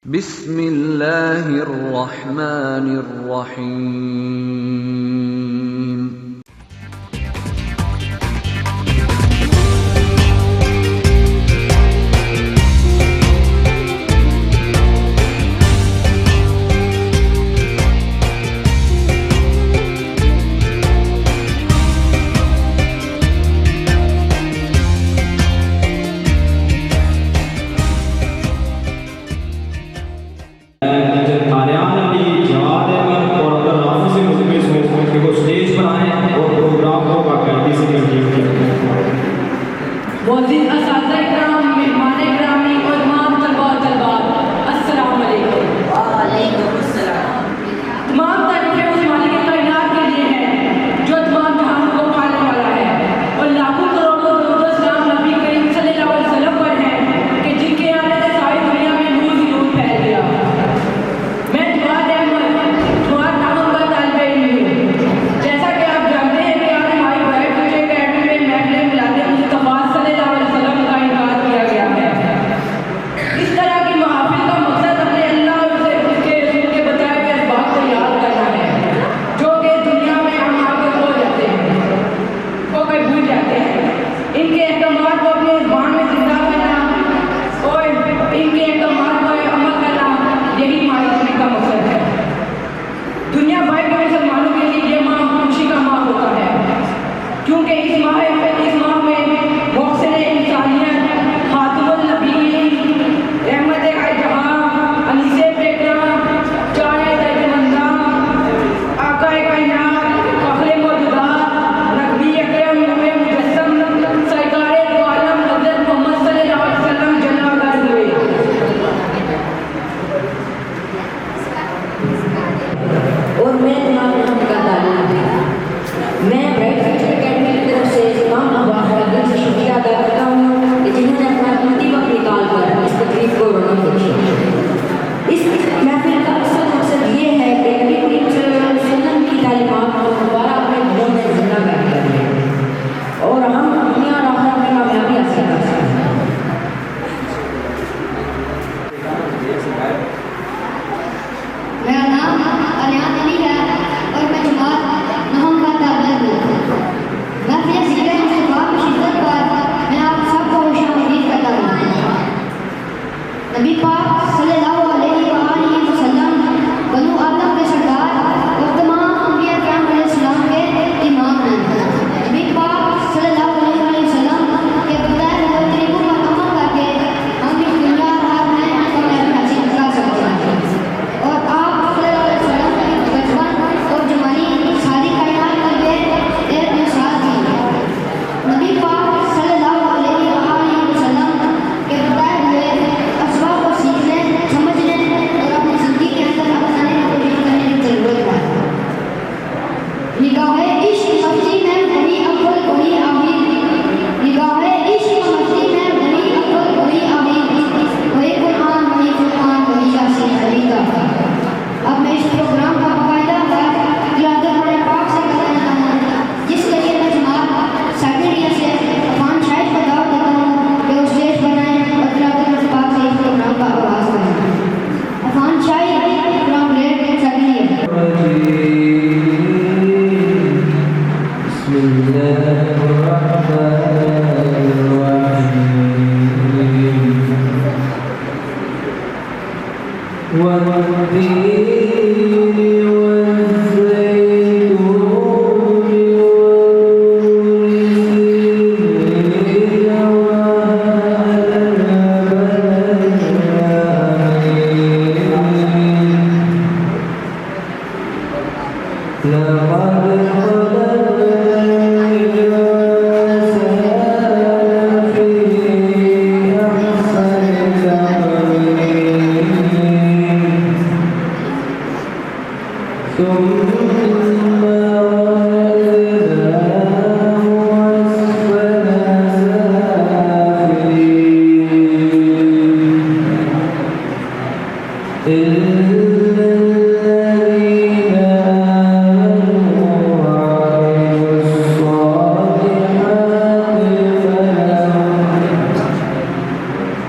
बिस्मिल्लाहिर्रहमानिर्रहीम।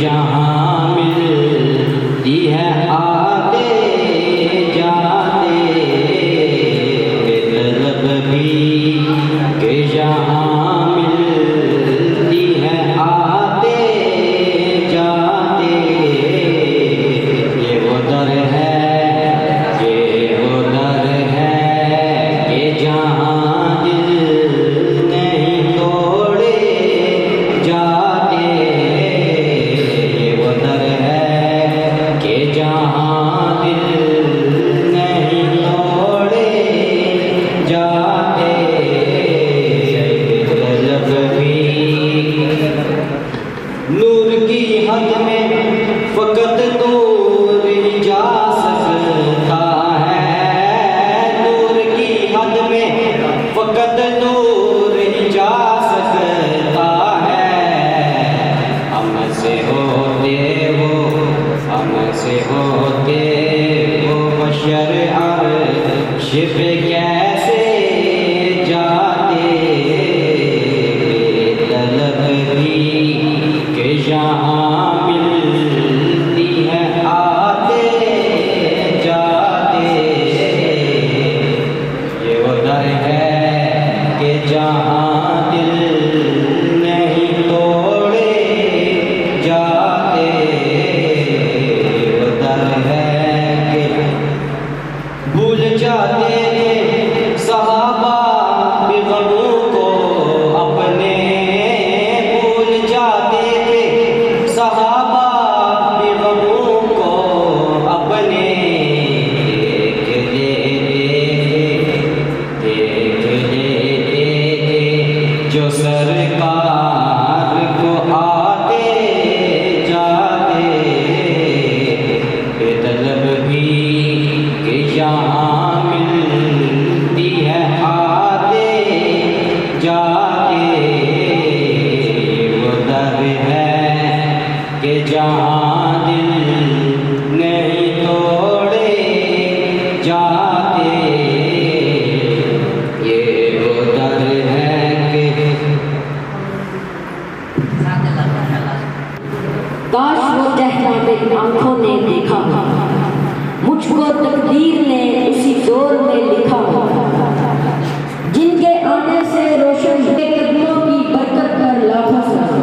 यहाँ मिलती है आते जाते, बेतलब भी कि यहाँ मिलती है आते जाते। ये वो दर है, ये वो दर है कि जहाँ दिल नहीं तोड़े जाते। ये वो दर है कि जहाँ दिल नहीं तोड़े जाते। तलब भी नूर की हद में फकत नूर ही जा सकता है। नूर की हद में फकत नूर ही जा सकता है। हमसे होते वो बशर अर्श पे कैसे जाते। तलब भी कि यहाँ मिलती है आते जाते। ये वो दर है कि जहाँ दिल नहीं तोड़े जाते। ये वो दर है कि भूल जाते थे सहाबा बेगमों को अपने, भूल जाते थे सहाबा बेगमों को अपने। देख लेते थे जो सरकार को आते जाते। बेतलब भी कि यहाँ मिलती है आते जाते। वो दर है कि जहाँ दिल नहीं तोड़े जाते। ये वो दर है कि काश वो चेहरा मेरी आंखों ने देखा, मुझको तकदीर ने उसी दौर में लिखा। जिनके आने से रोशन के कदमों की बरकत पर लाखों सलाम।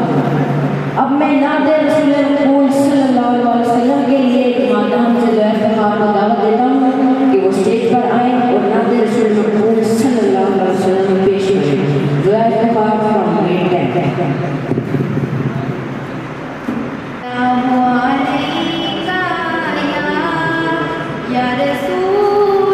अब मैं नादे रसूल सल्लल्लाहु अलैहि वसल्लम के लिए एक मादाम से इफ्तिखार को दावत देता हूँ कि वो स्टेज पर आए और नादे रसूल सल्लल्लाहु अलैहि वसल्लम पेश करें। दुआ इफ्तिखार फ्रॉम ग्रेट टैंक। या रसूल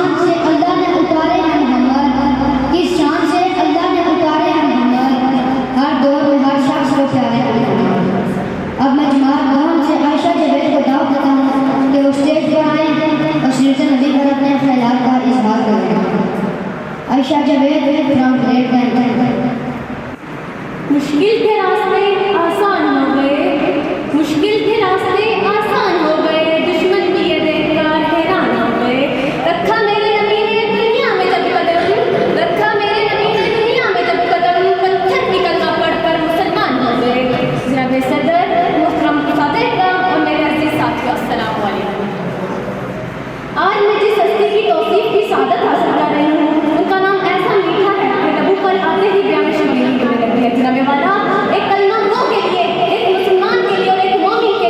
शान से अल्लाह ने उतारे हैं मोहम्मद, किस शान से अल्लाह ने उतारे हैं मोहम्मद, हर दौर में हर शख्स को प्यारे हैं मोहम्मद। अब मैं जमात गहन से आयशा जवेद को दावत देता हूँ कि वो स्टेज पर आएँ और सीरत नबी पर अपने ख्यालात का इजहार करें। Ayesha Javed from great band. मुश्किल के रास्ते आसान हो गए, मुश्किल के रास्ते आसान हो गए, दुश्मन भी ये देखकर हैरान हो गए। रखा मेरे नबी ने दुनिया में जब कदम, रखा मेरे नबी ने दुनिया में जब कदम, पत्थर की कलमा पढ़कर मुसलमान हो गए। जनाब सदर मोहतरम फातिहा और मेरे अजीज साथियों, अस्सलाम वालेकुम। आज मैं जिस हस्ती की तौसीफ की सादत हासिल कर रही हूँ, उनका नाम ऐसा मीठा है कि लबों पर आते ही बयान शर्मीली होने लगती है। जनाब वाला एक कलमा गो के लिए, एक मुसलमान के लिए और एक मोमिन के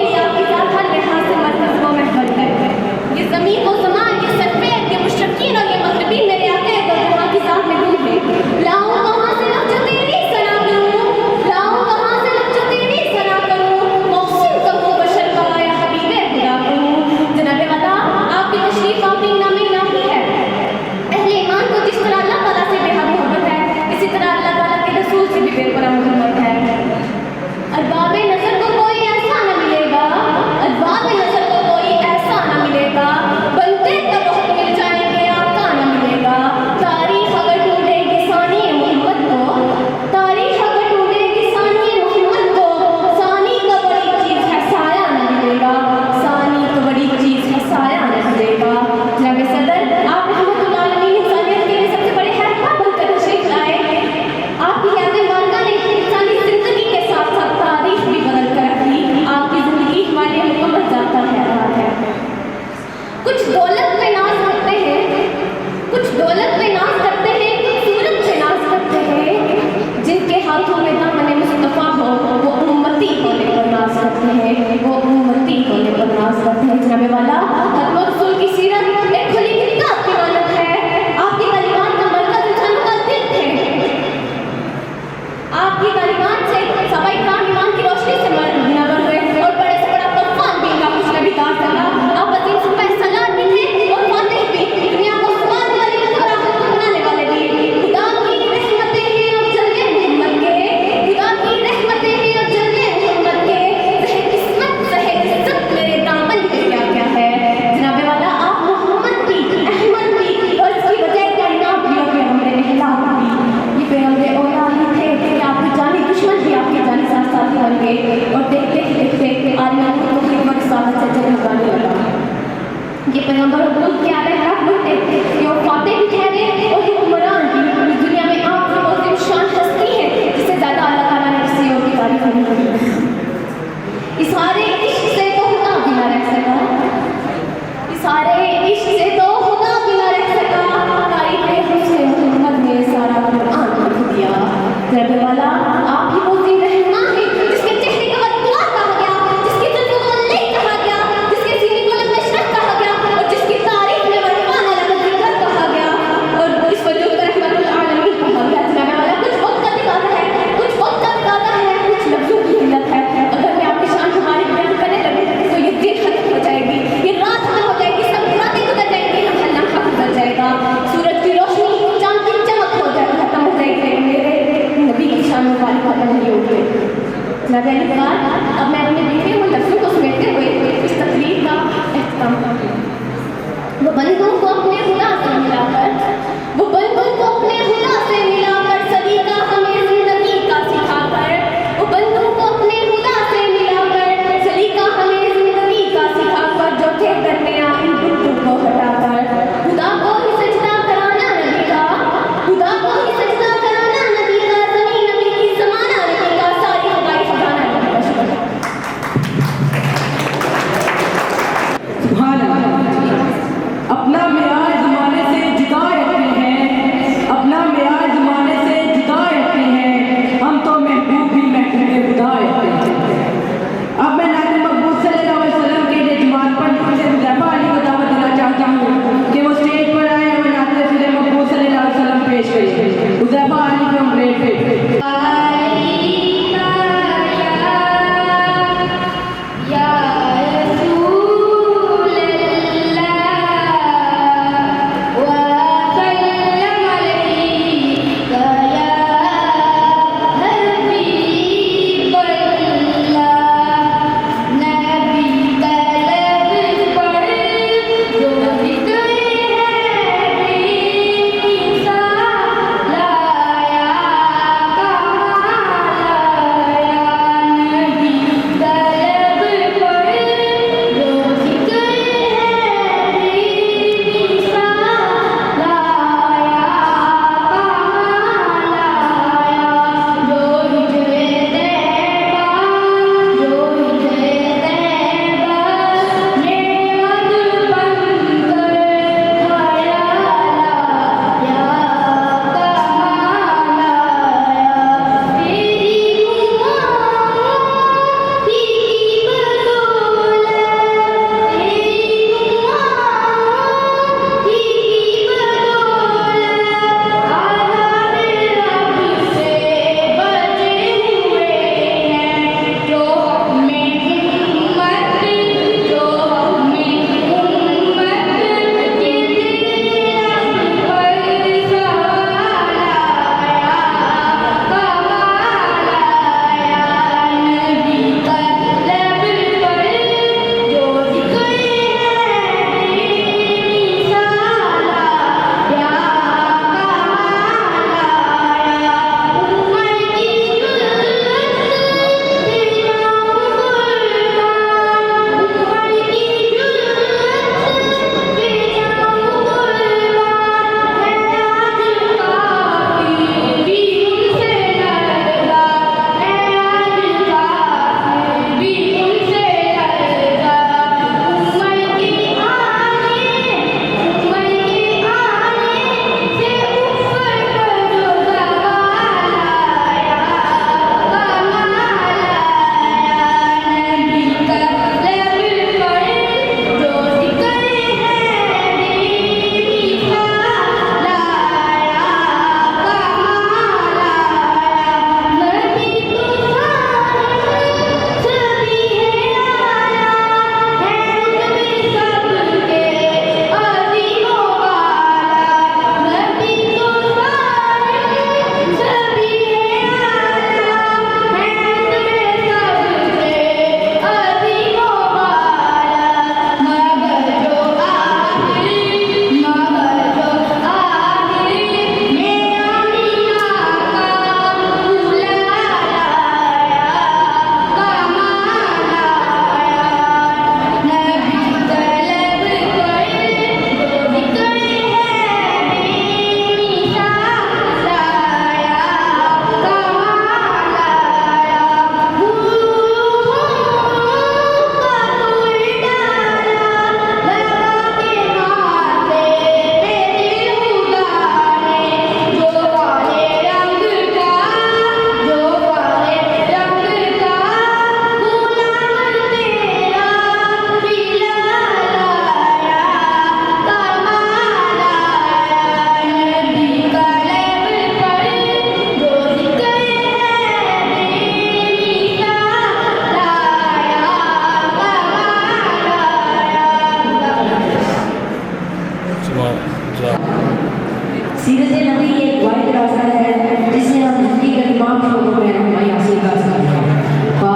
सीरत नबी एक वाहिद रास्ता है जिससे हम जिंदगी के तमाम शोबों में रहनुमाई हासिल कर सकते हैं,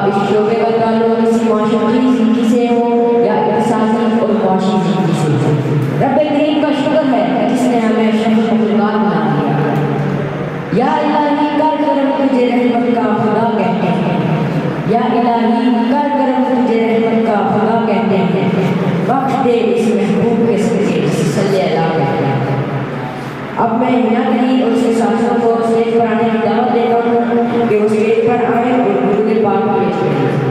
इस शोबे का ताल्लुक किसी माशरती जिंदगी से हो या इक़्तिसादी और मुआशी जिंदगी से। रब करीम का शुक्र है जिसने हमें शफ़क़त मखलूक़ात बना दिया। या इलाही कर करम तुझे रहमत का खुदा कहते हैं, या इलाही कर करम तुझे रहमत का खुदा कहते हैं, बख्श दे इस महबूब के सदक़े सल्ले अला कहते हैं। अब मैं हिना करी और उसके साथियों को स्टेज पर आने की दावत देता हूँ कि वो स्टेज पर आए और दुरूद पाक पेश करें।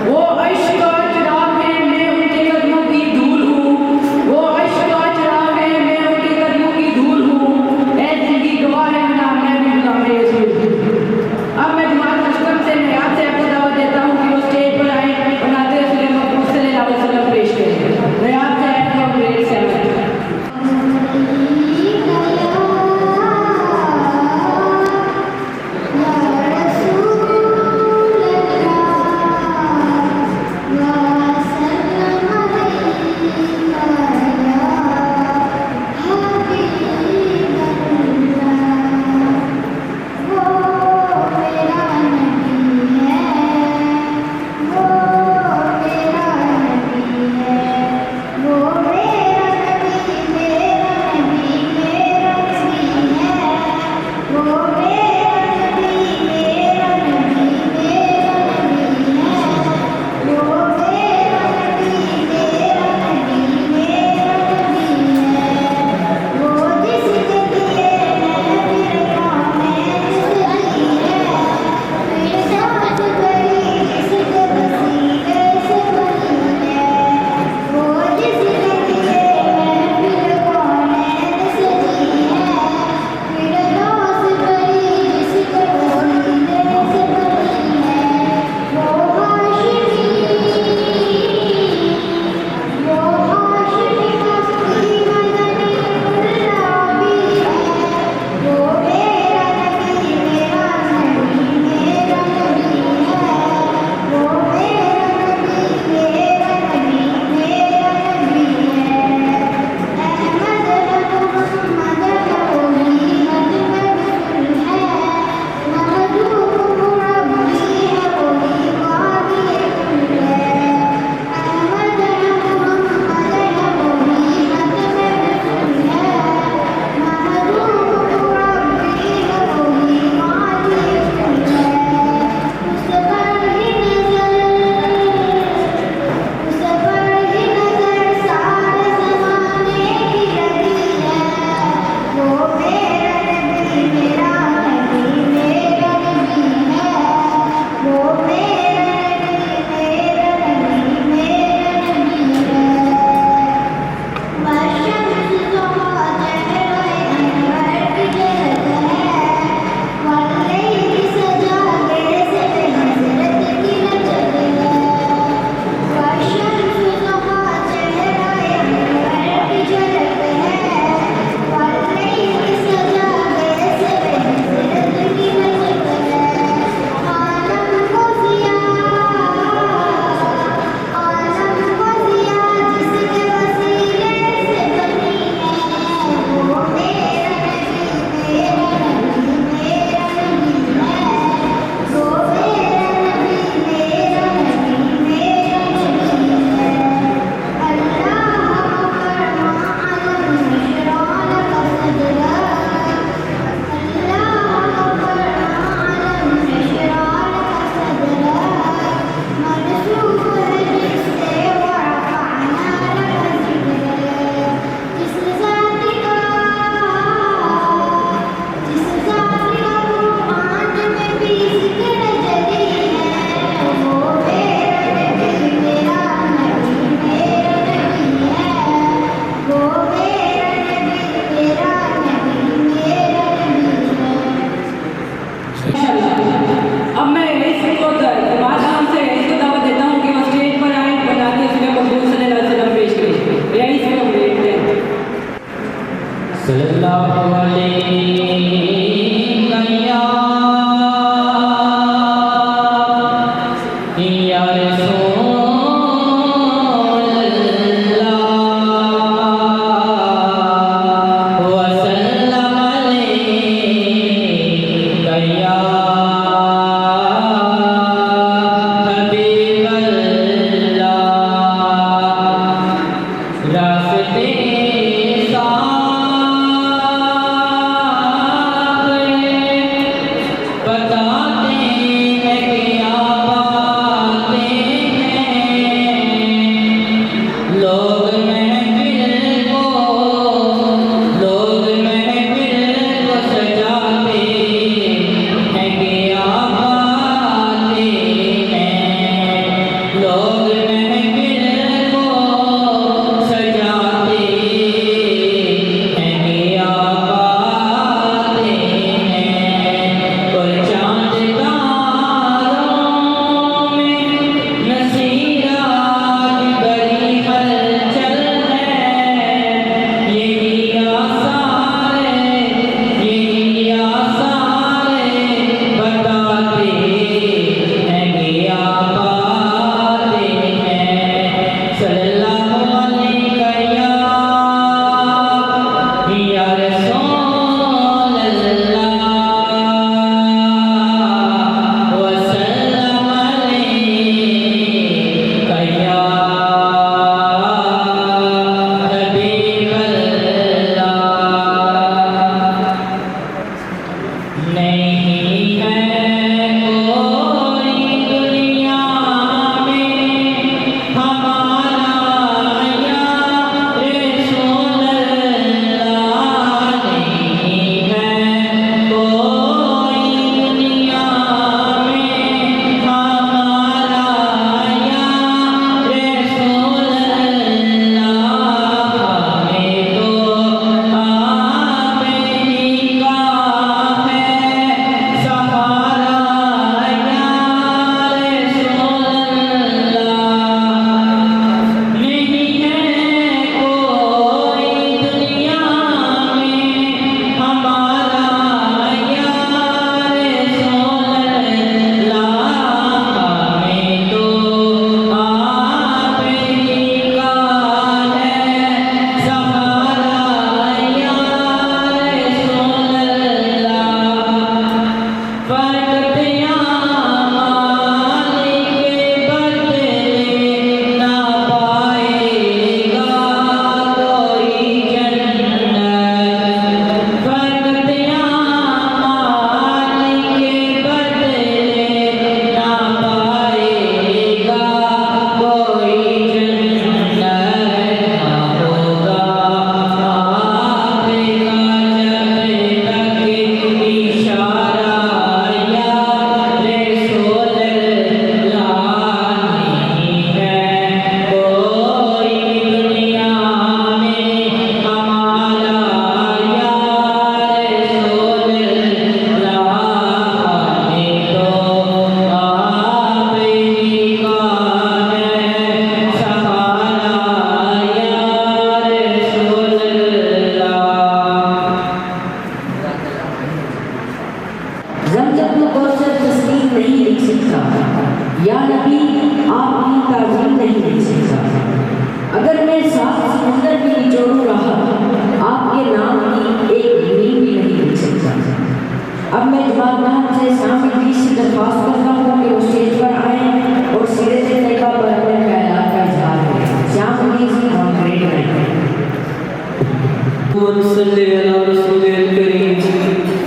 वो अर्श का चिराग है, मैं उनके कदमों की धूल हूँ। वो अर्श का चिराग है, मैं उनके कदमों की धूल हूँ। ऐ दिल की गवाह है ना, मैं भी गुलाम रसूल हूँ। अब मैं जमात अशरफ से नयाब से आपको दावत देता हूँ कि वो स्टेज पर आए और नाते रसूल मकबूल सल्लल्लाहु अलैहि वसल्लम पेश करें। नयाब से आए तो ग्रेट से बताते हैं क्या बातें आपकी ताज़ीम नहीं मिल सकता। अगर मैं 7 समुंदर भी निचोड़ूं रहा, आपके नाम की एक नींव भी नहीं मिल सकता। अब मैं जमात से शामिल भी से दरख्वास्त करता हूँ कि वो स्टेज पर आए और सीरत तैयबा पर अपने ख्यालात का इजहार करें। श्याम प्लीज ऑन ग्रेट नाइट। सल्ली अला रसूलिल करीम।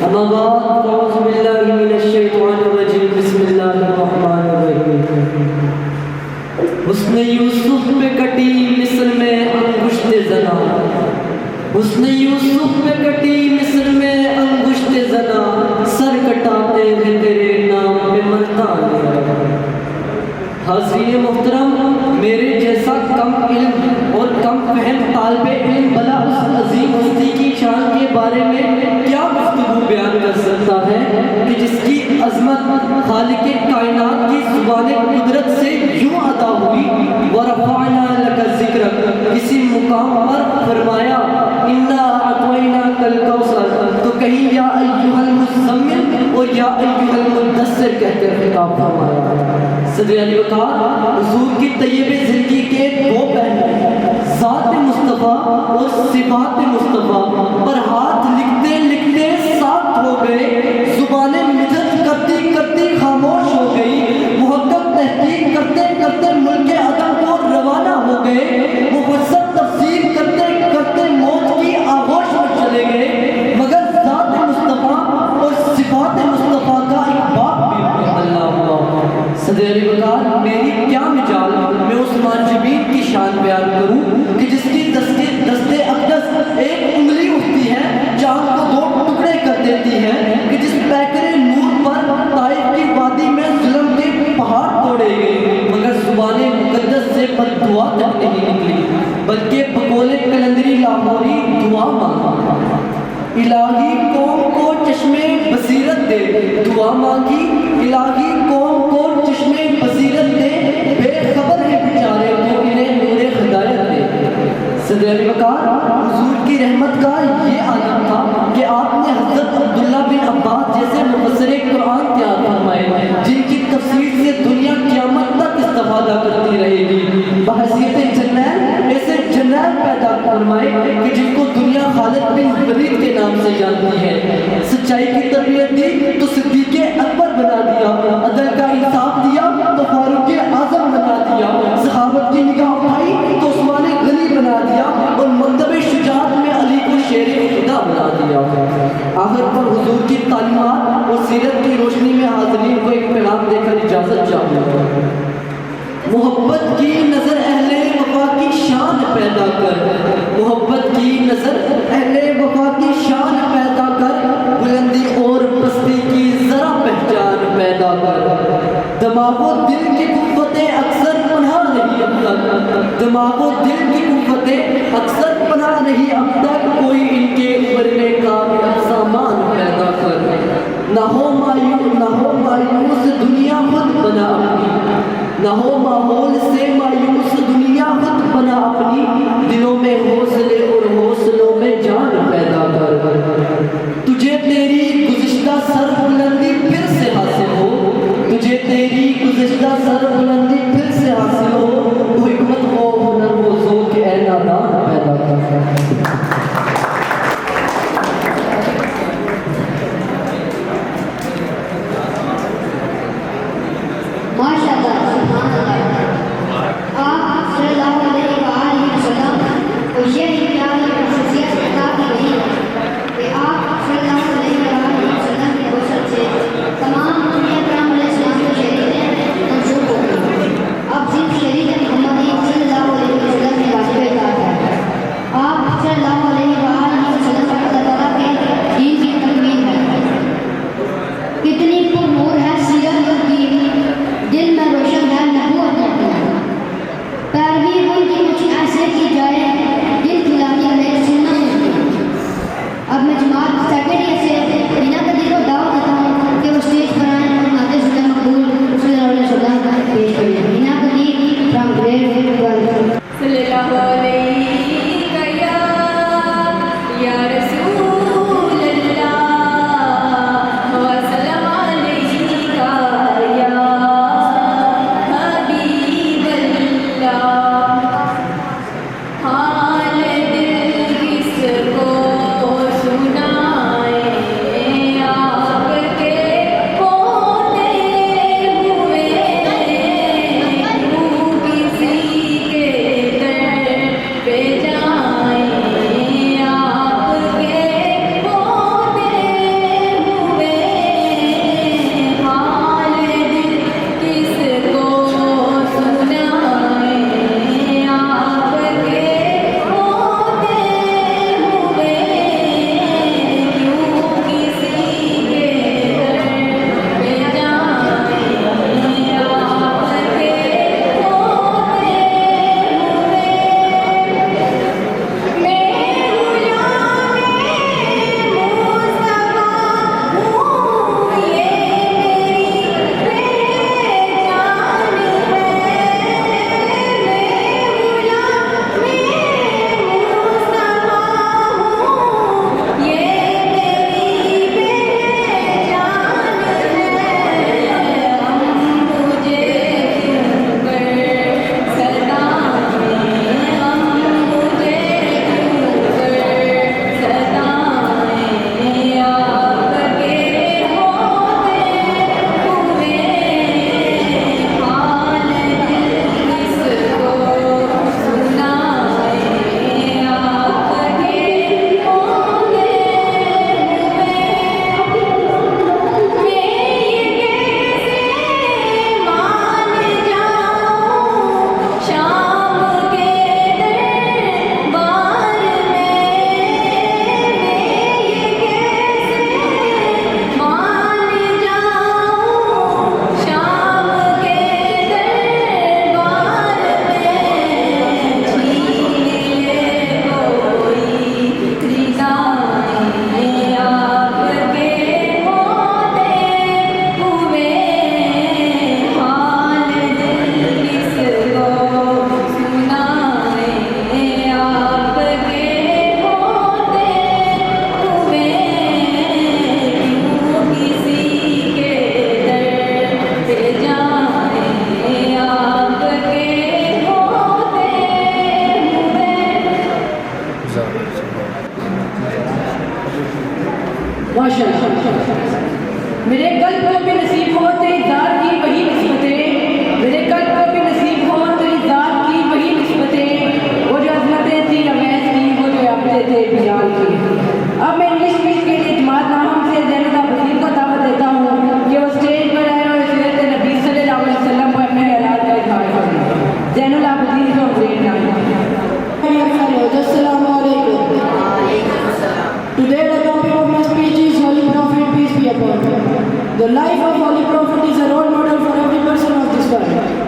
अम्मा बाद, औज़ु बिल्लाहि मिनश शैतानिर रजीम। बिस्मिल्लाहिर रहमानिर रहीम। हुस्न यूसुफ पे कटी मिस्र में अंगुष्ते ज़ना, हुस्न यूसुफ पे कटी मिस्र में अंगुष्ते ज़ना, सर कटाते हैं तेरे नाम पे मर्दाने। हाज़रीन मोहतरम, मेरे जैसा कम इल्म और कम फहम तालिबे इल्म भला उस अजीम हस्ती की शान के बारे में क्या गुफ्तगू बयान कर सकता है कि जिसकी अजमत खालिक कायनात की ज़ुबान कुदरत से यूं अदा हुई, वरफ़अना लका ज़िक्रक, किसी मुकाम पर फरमाया इन्ना अतवैना कल कौसर, तो कहीं या अय्युहल मुज़म्मिल और या अय्युहल मुद्दस्सिर कहकर खिताब फरमाया। सदर अली वक़ार हुज़ूर की तैयबे ज़िंदगी के 2 पहलू, ज़ात मुस्तफ़ा और सिफ़ात मुस्तफ़ा, पर हाथ लिखते लिखते साथ हो गए, ज़ुबाने मिजज करती करती खामोश हो गई, मुहक्कक तहकीक करते करते मुल्के अदम को रवाना हो गए, मुफस्सल तफसीर करते करते मौत की आगोश में चले गए, मगर ज़ात मुस्तफ़ा और सिफ़ात मुस्तफ़ा का एक बाप भी अल्लाह सदर अली वक़ार, मेरी क्या मिजाल मैं उस मानजबीन की शान बयान करूं कि जिसकी दस्ते अक़दस एक उंगली उठती है, चांद को 2 टुकड़े कर देती है, कि जिस पैकरे नूर पर ताइफ की वादी में जुल्म के पहाड़ तोड़े गए, मगर ज़ुबाने मुक़द्दस से बद्दुआ तक नहीं निकली, बल्कि बकौले कलंदरी लाहौरी दुआ मांगा। इलाही कौम को चश्मे बसीरत दे, दुआ मांगी, इलाही कौम को चश्मे बसीरत दे, बेखबर है बेचारे तो इन्हें नूरे हिदायत दे। सदर अली वक़ार, हुज़ूर की रहमत का ये आलम था कि आपने हज़रत अब्दुल्ला बिन अब्बास जैसे मुफस्सिर कुरान तैयार फरमाए, जिनकी तफसीर से दुनिया क़यामत तक इस्तिफ़ादा करती रहेगी। बहसीयत जन्नत ऐसे जन्नत पैदा फरमाए कि जिनको दुनिया खालिद बिन वलीद के नाम से जानती है। सच्चाई की तरबियत दी तो सिद्दीक़ अकबर बना दिया, अदल का इंसाफ दिया तो फारूक आज़म बना दिया, सहाबत की निगाह उठाई तो उस्मान गनी बना दिया, और मकतब शुजाअत में अली को शेर खुदा बना दिया। आखिर पर हुजूर की तालीमात और सीरत की रोशनी में हाज़रीन को एक पैगाम देकर इजाज़त चाहूँगा। मोहब्बत की नज़र अहले वफा की शान पैदा कर, मोहब्बत की नज़र अहले वफा की शान पैदा कर, बुलंदी और पस्ती की ज़रा पहचान पैदा कर। दिमागो दिल की कुव्वतें अक्सर पनाह नहीं अब तक, दिमागो दिल की कुव्वतें अक्सर पनाह नहीं अब तक, कोई इनके उभरने का सामान पैदा कर। ना हो मायूस दुनिया खुद बना अपनी, ना हो माहौल से मायूस दुनिया खुद बना अपनी, दिलों में हौसले और हौसलों में जान पैदा कर। तुझे तेरी गुज़िश्ता सरबुलंदी फिर से हासिल हो, तुझे तेरी गुज़िश्ता सरबुलंदी फिर से हासिल हो, वो हिकमत हो हुनर वो ज़ौक़ ए नादान पैदा कर। माशाअल्लाह, सुभान अल्लाह।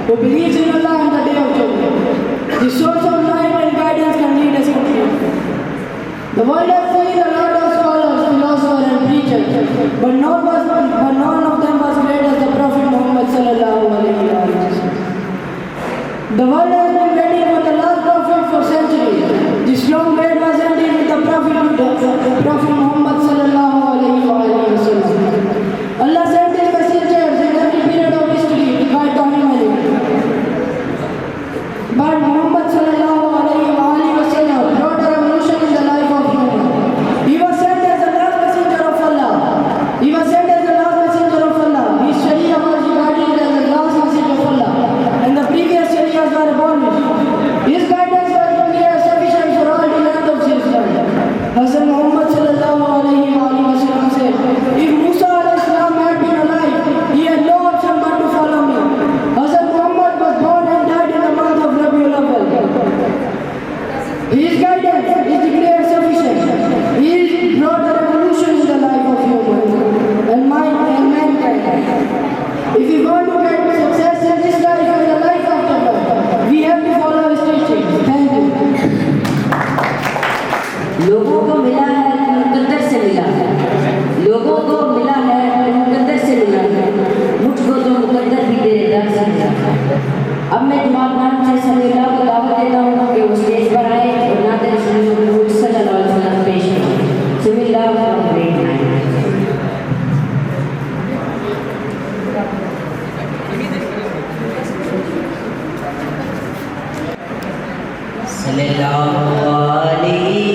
who believes in Allah and the Day of Judgment. The source of light and guidance can lead us completely. The world has seen a lot of scholars, philosophers and preachers, but none of them was great as the Prophet Muhammad sallallahu alaihi wasallam. The world has been waiting for the last prophet for centuries. This long wait was ended with the Prophet Muhammad sallallahu alaihi wasallam. Allah sent His messengers in every period of history to guide the humanity. But Muhammad sallallahu alaihi wasallam brought a revolution in the life of human. He was sent as the last messenger of Allah. He was sent as the last messenger of Allah. His Sharia was regarded as the last message of Allah, and the previous Sharias were abolished. His guidance was clear, sufficient for all the land of Islam. Hazrat Muhammad sallallahu alaihi wasallam said, "If Musa alayhi salam had been alive, he had no option but to follow me." Hazrat Muhammad was born and died in the month of Rabiul Awwal. His guidance is declared sufficient. He brought a revolution in the life of humans and mankind. If we want to get success in this life and the life after life, we have to follow his teachings. Thank you. लोगों को मिला है तो मुकद्दर से मिला है, लोगों को मिला है तो मुकद्दर से मिला है, मुझको तो मुकद्दर भी तेरे दर से मिला है। अब मैं जमात से सभी लोगों को दावत देता हूँ कि वो स्टेज पर आए और नाते रसूल सल्लल्लाहु अलैहि वसल्लम पेश करें। बिस्मिल्लाह रहमान रहीम। सल्लल्लाहु अलैहि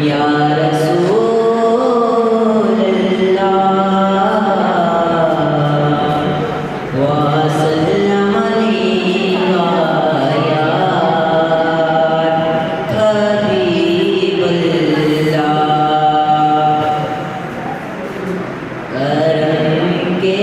या रसूल अल्लाह व सल्लम अलैका या हबीब अल्लाह। करम के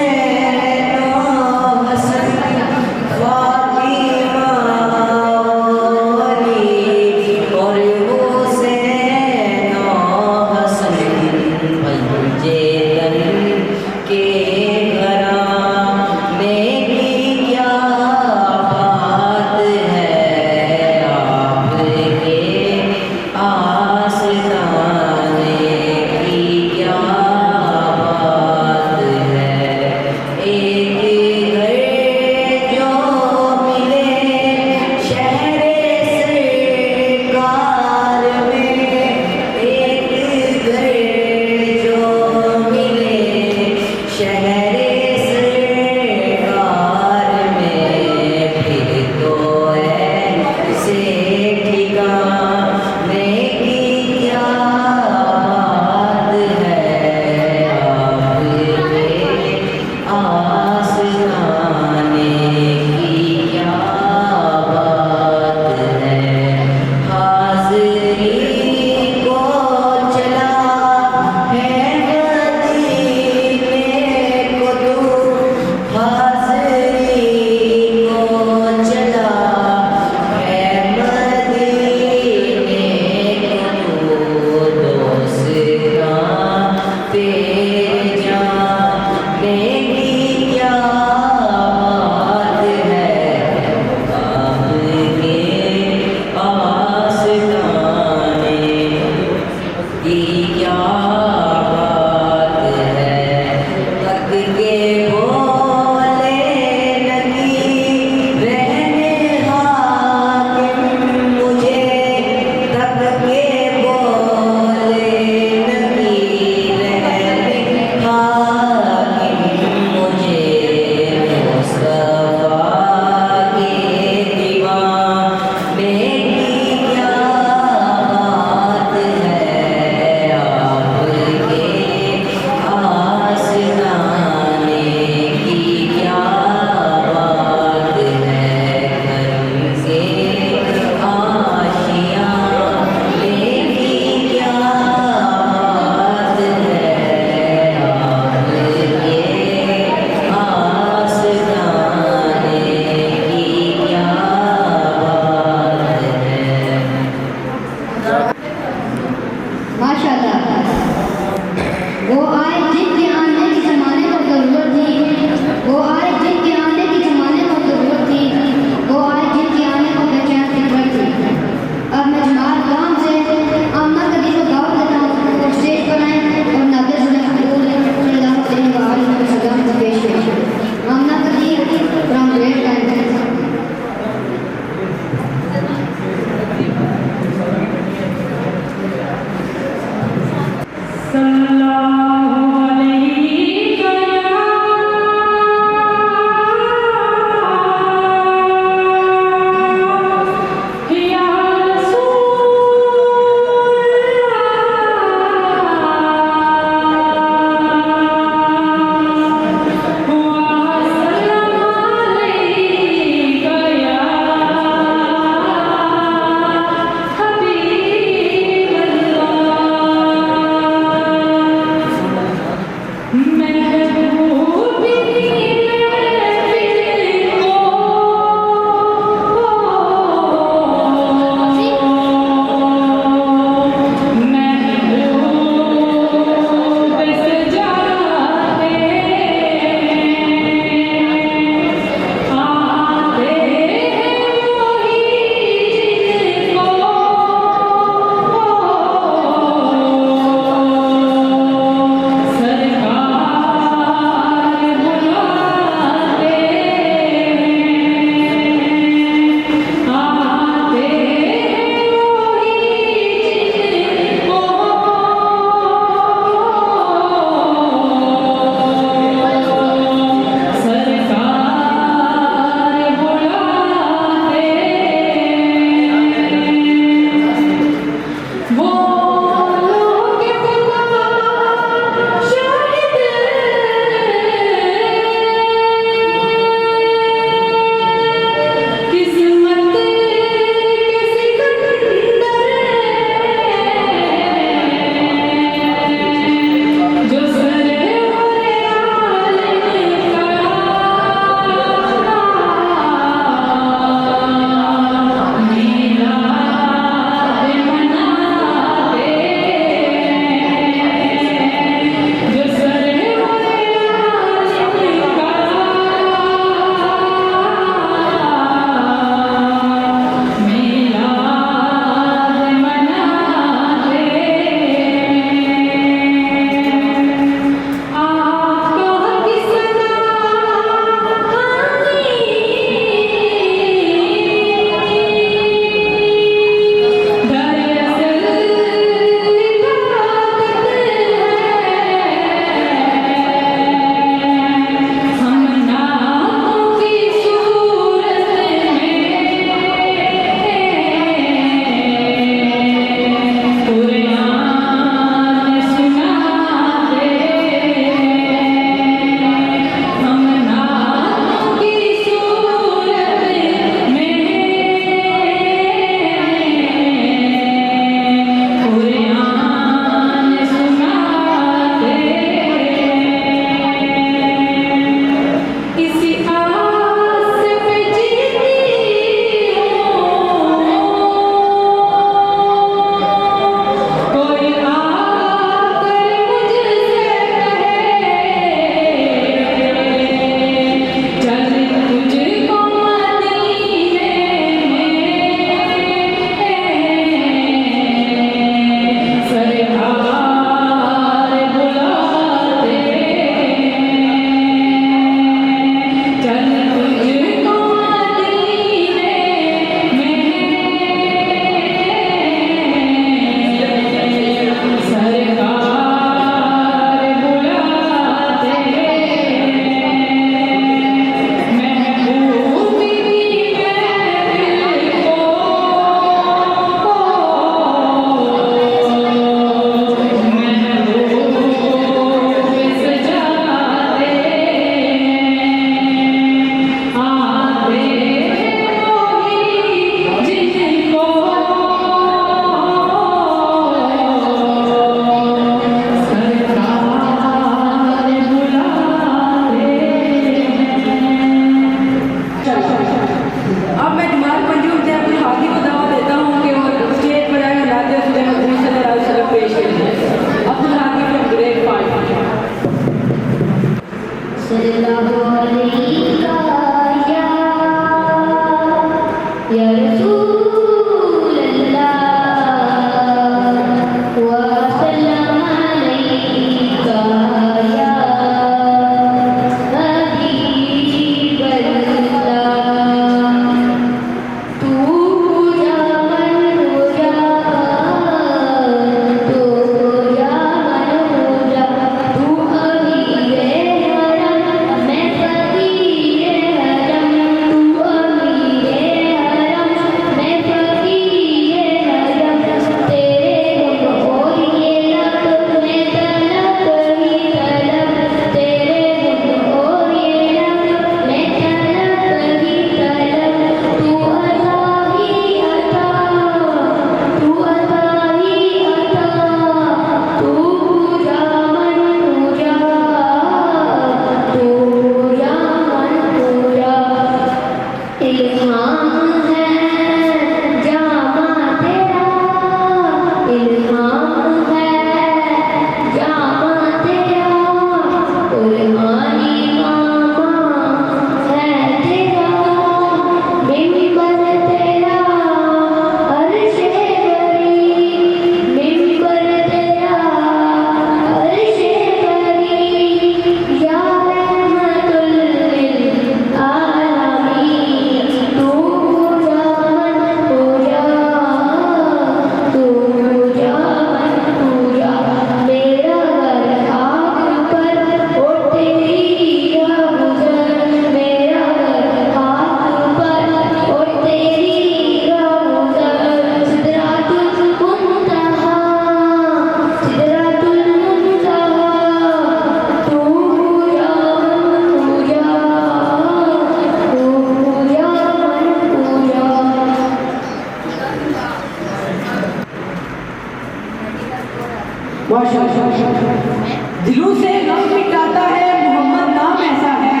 माशाअल्लाह। दिलों से गम मिटाता है मोहम्मद नाम ऐसा है,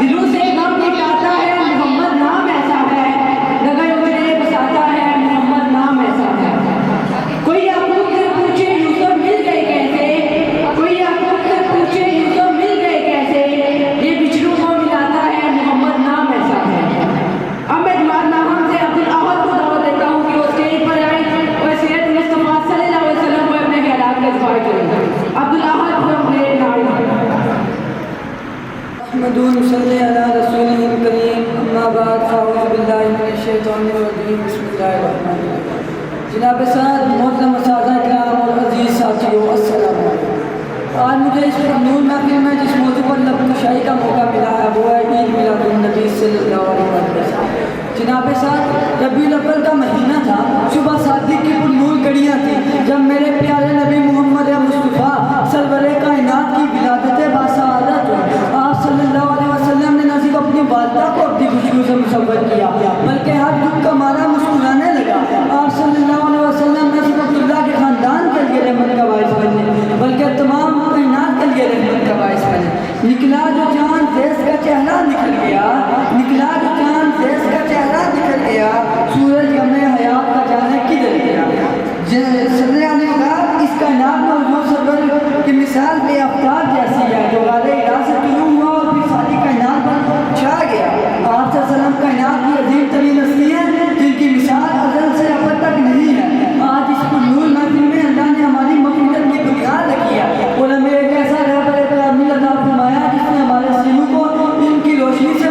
दिलों से गम मिटाता है मोहम्मद नाम ऐसा है, नगर उजड़े बसाता है मोहम्मद नाम ऐसा है। कोई याकूब से पूछे यूसुफ मिल गए कैसे, कोई याकूब से पूछे यूसुफ मिल गए कैसे, ये बिछड़ों को मिलाता है मोहम्मद नाम ऐसा है। अब मैं जमात नाहम से अब्दुल अहद को दावत देता हूँ कि वो स्टेज पर आए और सैयद मुस्तफा सल्लल्लाहु अलैहि वसल्लम को अपने ख्यालात का इज़हार करें। अब्दुल अहद फ्रॉम ग्रेट नाइट। अहमदुन सल्ली अला रसूलिल करीम, अम्मा बाद, अऊज़ु बिल्लाहि मिनश शैतानिर रजीम, बिस्मिल्लाहिर रहमानिर रहीम। जनाब साद मोहतरम असातिज़ा किराम और अजीज़ साथियों, अस्सलाम वालेकुम। आज मुझे इस नूर महफिल में जिस मौजू पर लफ्ज़ का मौका मिला है वो है ईद मिलादुन नबी सल्लल्लाहु अलैहि वसल्लम। जनाब साद रबीउल अव्वल का महीना था, सुबह सादिक की पुरनूर घड़ियाँ थी जब मेरे प्यारे नबी मोहम्मद मुस्तफ़ा सरवरे कायनात की विलादत बासआदत आप सल्लल्लाहु अलैहि वसल्लम ने न सिर्फ अपनी वालिदा को अपनी खुशबू से मुसव्वर किया बल्कि हर दुख का मारा मुस्कुराने लगा। आप सल्लल्लाहु अलैहि वसल्लम न सिर्फ अब्दुल्लाह के ख़ानदान के लिए रहमत का बाइस बने बल्कि तमाम कायनात के लिए रहमत का बाइस बने। निकला जो चाँद देश का चेहरा निकल गया, निकला जो चाँद देश का चेहरा निकल गया, सूरज हमें हयात का जाने किधर गया। इस कायनात में हुजूर सरवर की मिसाल बेअफ्तार जैसी है जो गाले इलाज से शुरू हुआ और फिर सारी कायनात पर छा गया। आप सल्लम कायनात की अजीम तरीन हस्ती है जिनकी मिसाल अज़ल से अब तक नहीं है। आज इस नूर महफिल में अल्लाह ने हमारी मक़फ़िरत की बुनियाद रखी है और हमें एक ऐसा रहबर कामिल अता फरमाया जिसने हमारे सीनों को इनकी रोशनी से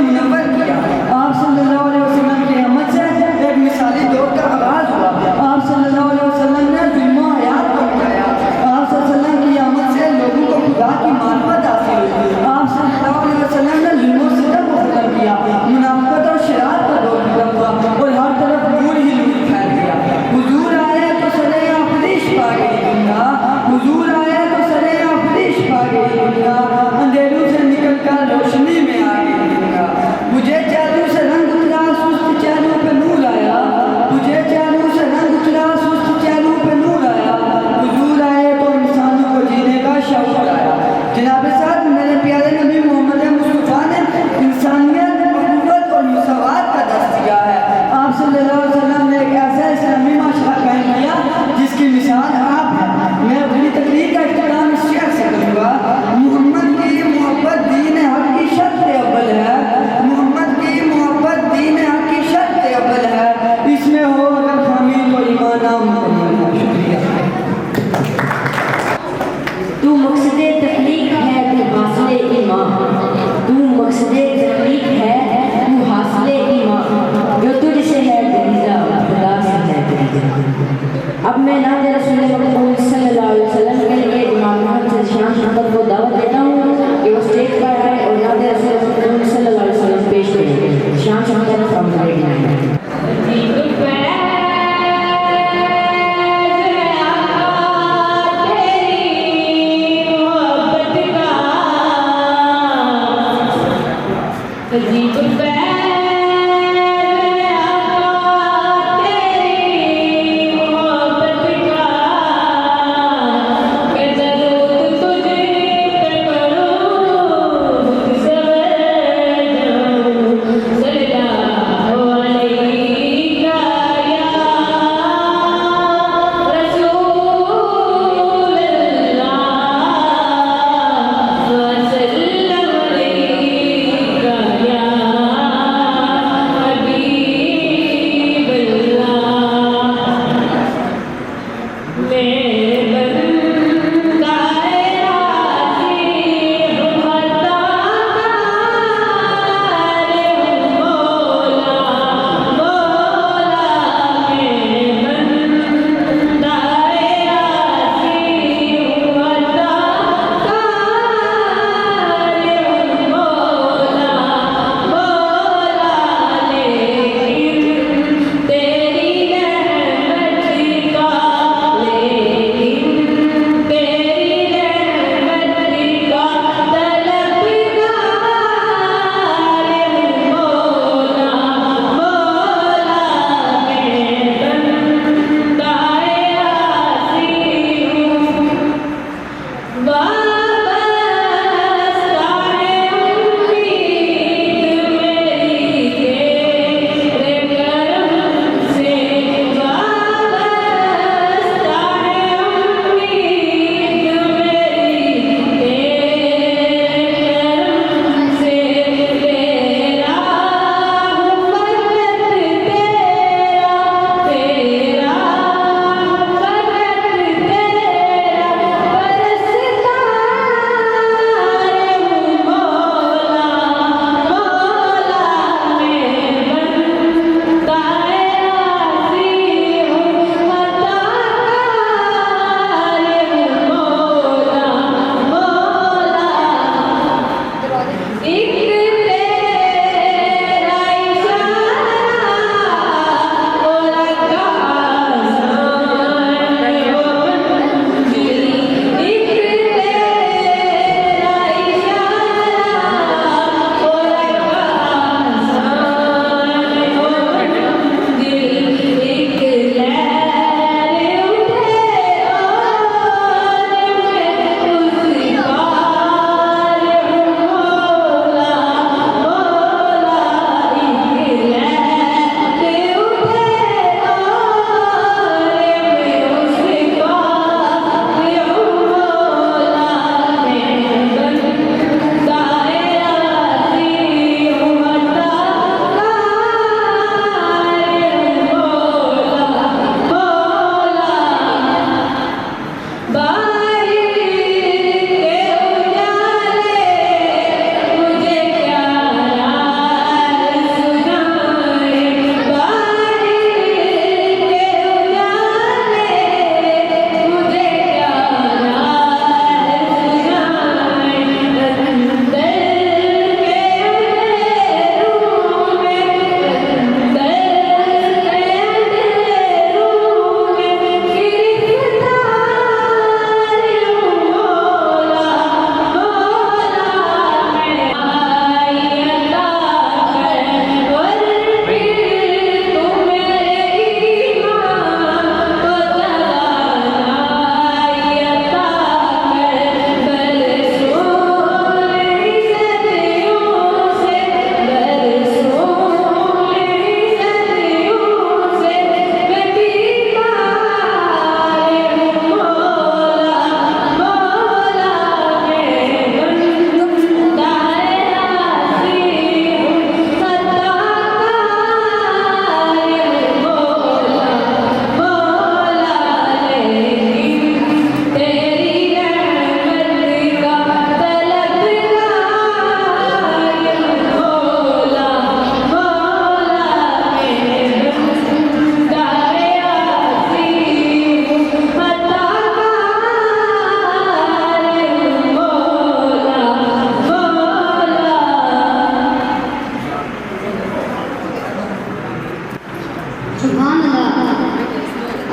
सुभान अल्लाह।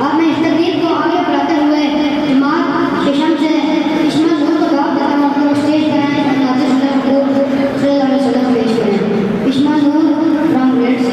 अब मैं इस तकरीर को आगे बढ़ाते हुए जमात शेशम से इस्माइल नूर को दावत देता हूँ कि वो स्टेज पर आएं और नाज़िर शुदा हुज़ूर सल्लल्लाहु अलैहि वसल्लम पेश करें। इस्माइल नूर फ्रॉम ग्रेड 6।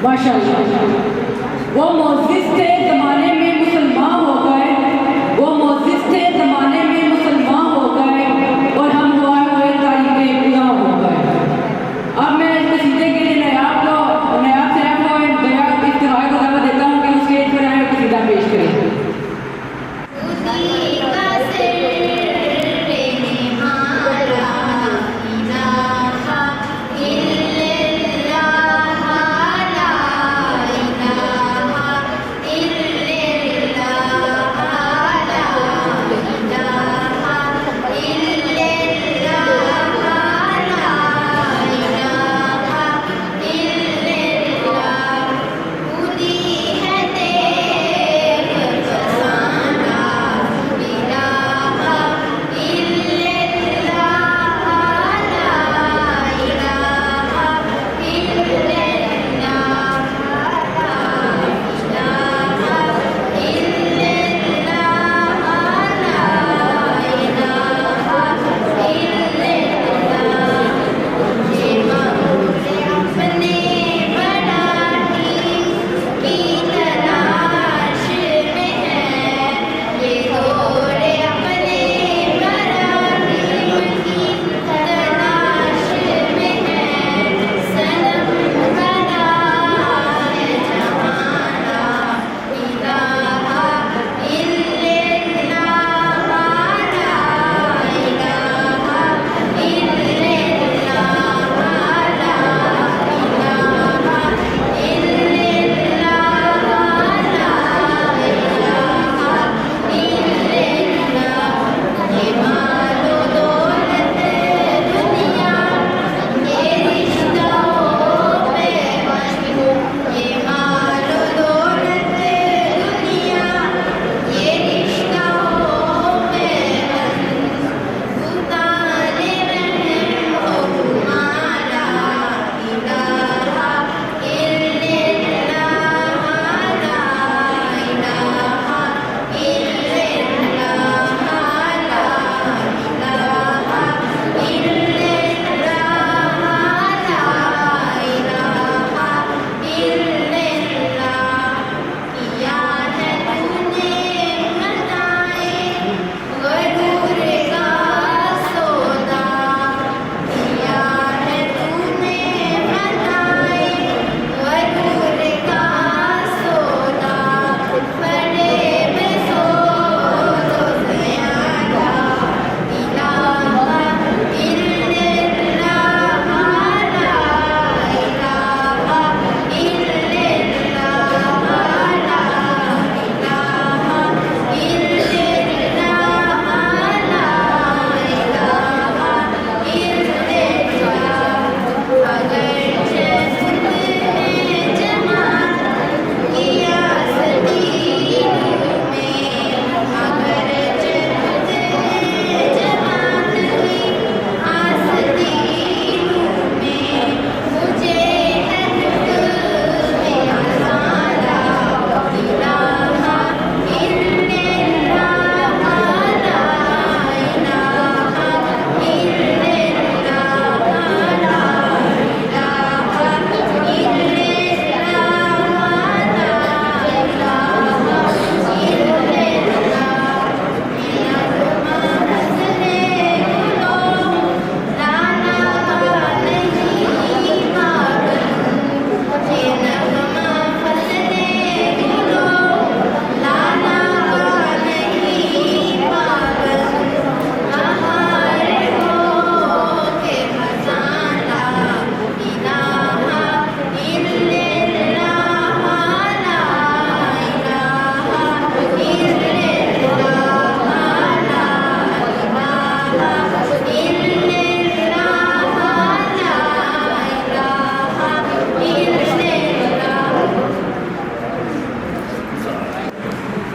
माशाअल्लाह। वो मोअज़्ज़िज़ थे ज़माने में मुसलमान हो गए, वो मोअज़्ज़िज़ थे ज़माने में मुसलमान हो गए और हम दुआ हुए तारीख़ पूरा हो गए। अब मैं इस कसीदे के लिए नायाब साहब को इफ्तिखार को दावत देता हूँ कि वो स्टेज पर आए और कसीदा पेश करें। इल्लल्लाह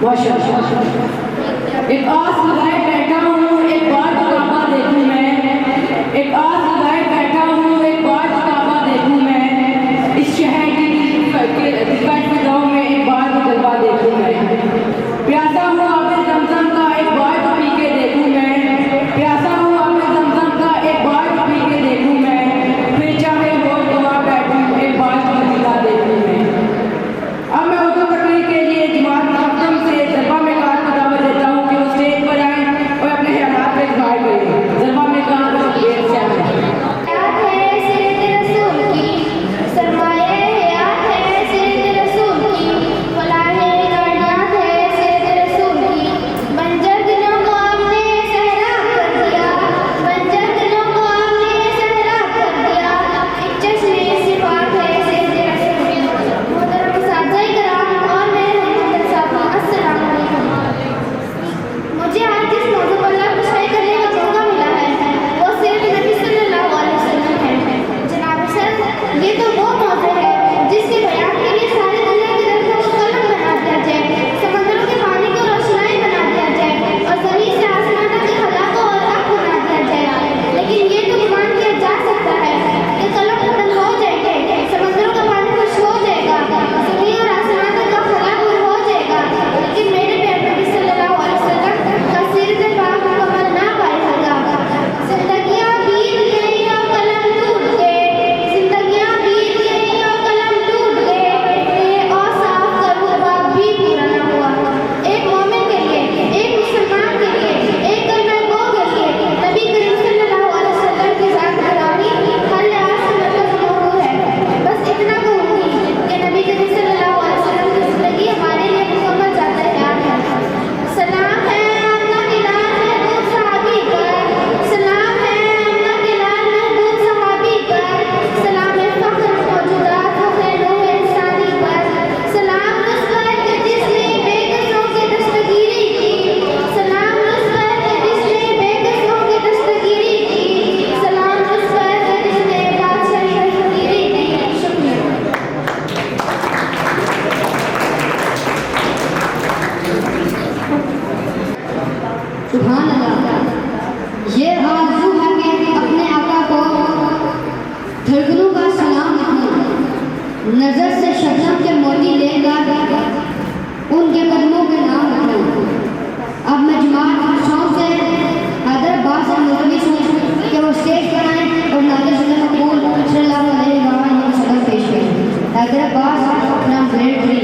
माशाअल्लाह। एक आस लगाए बैठा हूँ एक बार तो काबा देखूं मैं, एक आस लगाए बैठा हूँ एक बार तो काबा देखूं मैं, इस शहर की गाँव में एक बार तो जलवा देखूं मैं, प्यासा हूँ आबे जमजम का एक बार तो पी के देखूं मैं, प्यासा हूँ आबे जमजम का एक बार तो पी के देखूं मैं, फिर चाहे हो तो वहाँ बैठूं एक बार तो मदीना देखूं मैं। अब मैं उर्दू तकरीर के लिए जमात मुकद्दम से जलवा में कार को दावत देता हूँ कि वो स्टेज पर आए और अपने ख्यालात पे इज़हार करें। जलवा में कार को देर से आए। हयात है सीरत रसूल की, सरमाए हयात है सीरत रसूल की, फलाहे कायनात है सीरत रसूल की। बंजर दिलों को आपने सहराब कर दिया, बंजर दिलों को आपने सहराब कर दिया, एक चश्मे सिफात है सीरत रसूल की। मोहतरम साथी कराम और मेरे हमदर्द साथी, अस्सलाम वालेकुम। मुझे आज जिस मौजू पर शायरी करने का मौका मिला है वो सीरत नबी सल्लल्लाहु अलैहि वसल्लम है। जनाब सर, ये तो वो मौजू है जिसके बयान के लिए सारी दुनिया के दर्द को कलम बना दिया जाए, समंदरों के पानी को रोशनाई बना दिया जाए और जमीन से आसमान तक के खला को और आग बना दिया जाए। लेकिन ये तो गुमान किया जा सकता है कि कलम खत्म हो जाएंगे, समंदरों का पानी खुश हो जाएगा, जमीन और आसमान तक का खला दूर हो जाएगा, लेकिन मेरे प्यारे नबी सल्लल्लाहु अलैहि वसल्लम का सीरत पाक मुकम्मल ना पाएगा। जिंदगियां बीत गई और कलम टूट गए, जिंदगियां बीत गई और कलम टूट गए, ये और साफ करूँ बाप भी पूरा ना हुआ। एक मोमिन के लिए, एक मुसलमान के लिए, एक कलमा गो के लिए नबी करीम सल्लल्लाहु अलैहि वसल्लम की जात गिरामी हर लिहाज से मतलब मौजूद है। बस इतना कहूँगी कि नबी करीम सल्लल्लाहु अलैहि वसल्लम की जिंदगी हमारे लिए मुकम्मल जाता याद है। सलाम है अपना किलार महबूब सहाबी पर, सलाम है अपना किलार महबूब सहाबी पर, सलाम फख्र मौजूदात फख्र नूह इंसानी पर, सलाम उस पर कि जिसने बेकसों की दस्तगीरी की, सलाम उस पर कि जिसने बेकसों की दस्तगीरी की, सलाम उस पर कि जिसने बादशाही दस्तगीरी की। शुक्रिया। सुभान अल्लाह। ये आरज़ू है कि अपने आका को धड़कनों का सलाम लिखूं, नज़र से शबनम के मोती लेकर उनके कदमों के नाम लिखूं। अब मैं जमात शौक से हैदराबाद से मुलतमिस हूँ कि वो स्टेज पर आएँ और नाज़िर मकबूल सल्लल्लाहु अलैहि वसल्लम पेश करें। Hyderabad from grade 3।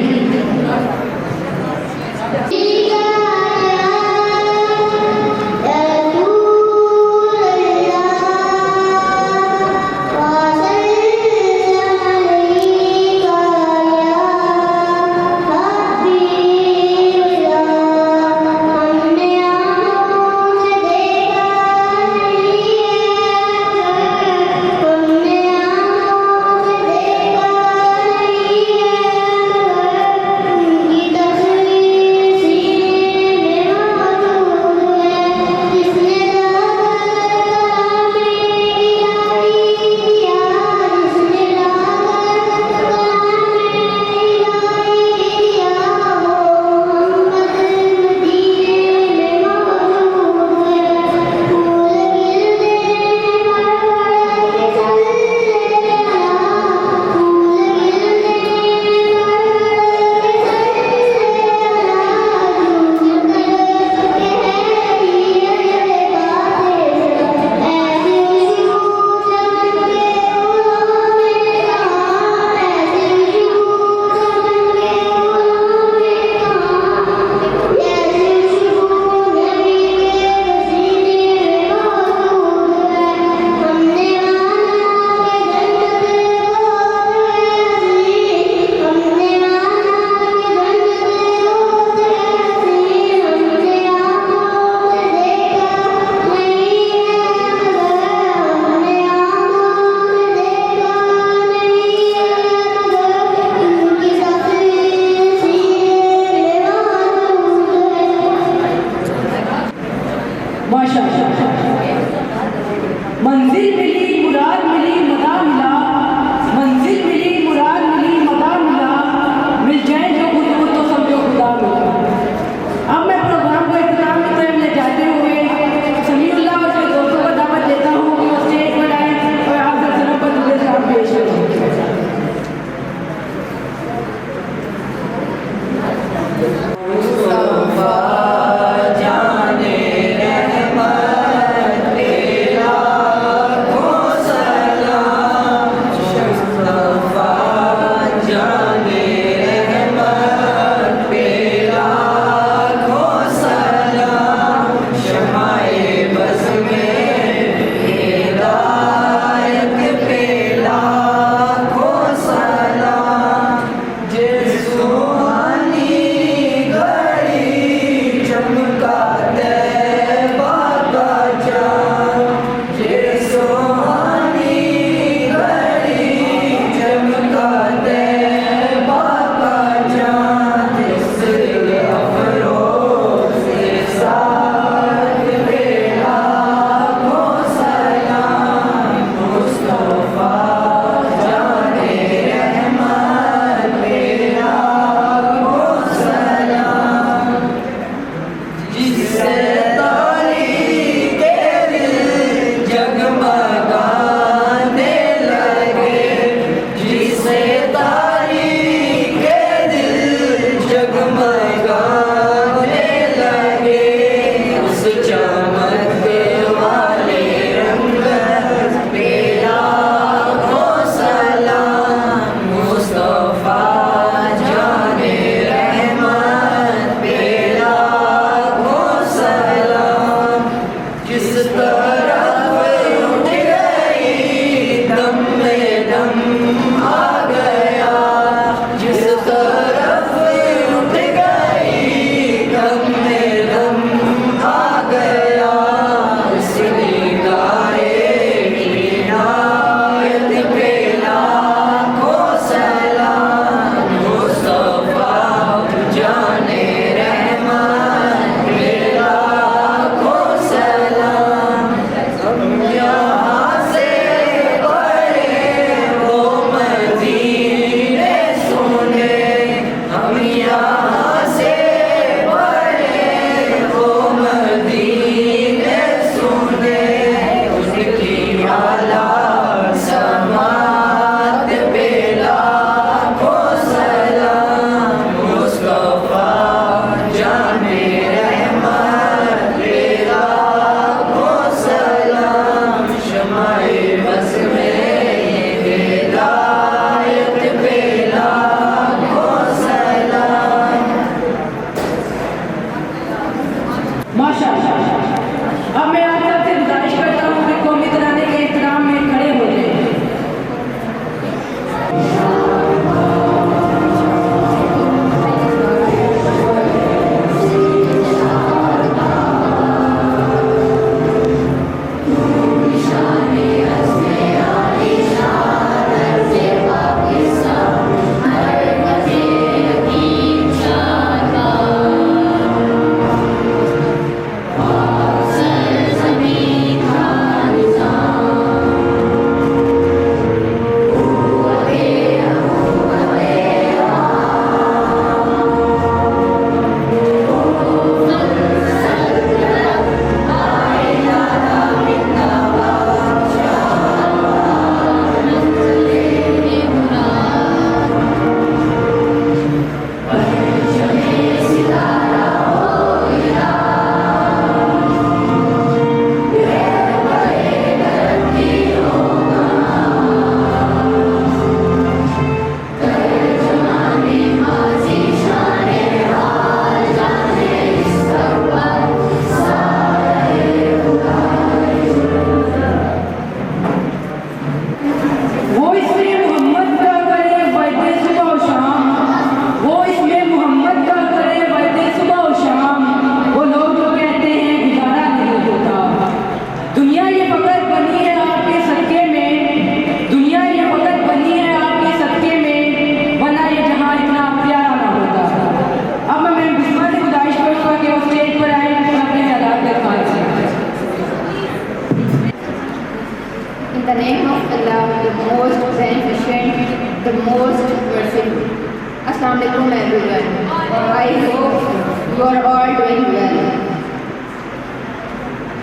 Assalamualaikum everyone. I hope you are all doing well.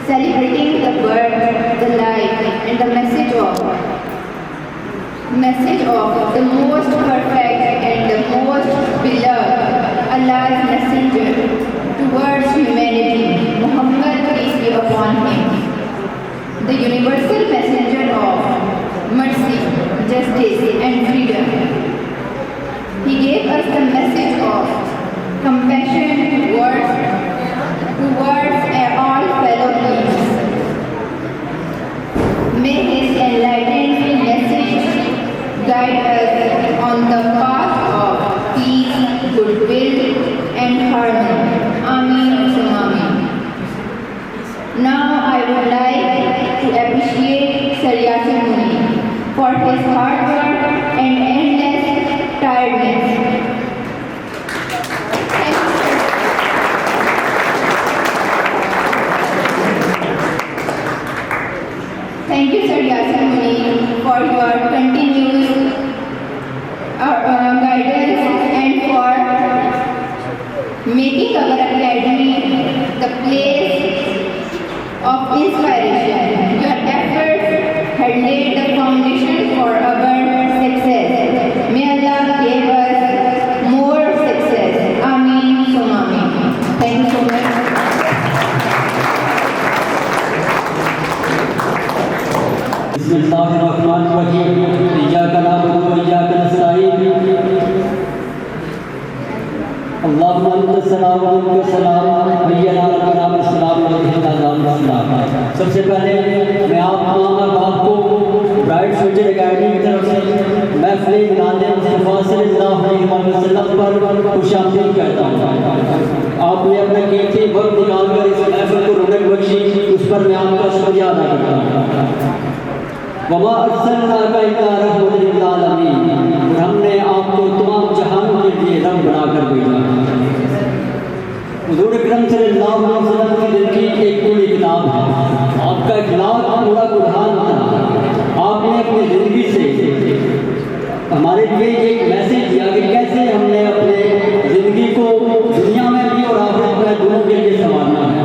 Celebrating the birth, the life, and the message of the most perfect and the most beloved Allah's messenger towards humanity, Muhammad, peace be upon him, the universal messenger of mercy, justice, and freedom. He gave us the message of compassion towards all fellow beings. May his enlightened message guide us on the path of peace, goodwill, and harmony. Ameen summa ameen. Now I would like to appreciate Sir Yasin Muni for his hard work and endless tiredness. Thank you, Sir Yasin Muni, for your continuous guidance and for making our academy the place of inspiration. Your efforts had laid the foundation for our success. May Allah give us more success. Ameen summa ameen. Thank you so much. बिस्मिल्लाहिर्रहमानिर्रहीम इय्याका नअबुदु व इय्याका नस्तईन अल्लाहुम्मा अंतस सलाम व मिनकस सलाम हय्यना रब्बना बिस्सलाम व इन्ना सलाम। सबसे पहले मैं आप माँ बाप को ब्राइट फ्यूचर एकेडमी की तरफ से महफिल मिलाद मुस्तफ़ा सल्लल्लाहु अलैहि वसल्लम पर खुशामदीद कहता हूँ। आपने अपना कीमती वक्त निकाल कर इस महफिल को रौनक बख्शी, उस पर मैं आपका शुक्रिया अदा करता हूँ। वमा अर्सलनाका इल्ला रहमतल लिल आलमीन, हमने आपको तमाम जहानों के लिए रब बनाकर भेजा। हुज़ूर अकरम सल्लल्लाहु अलैहि वसल्लम की ज़िंदगी एक पूरी किताब है। आपका इखलाक पूरा कुरान था। आपने अपनी ज़िंदगी से हमारे लिए एक मैसेज दिया कि कैसे हमने अपने ज़िंदगी को दुनिया में भी और आखिरत में दोनों के लिए संवारना है।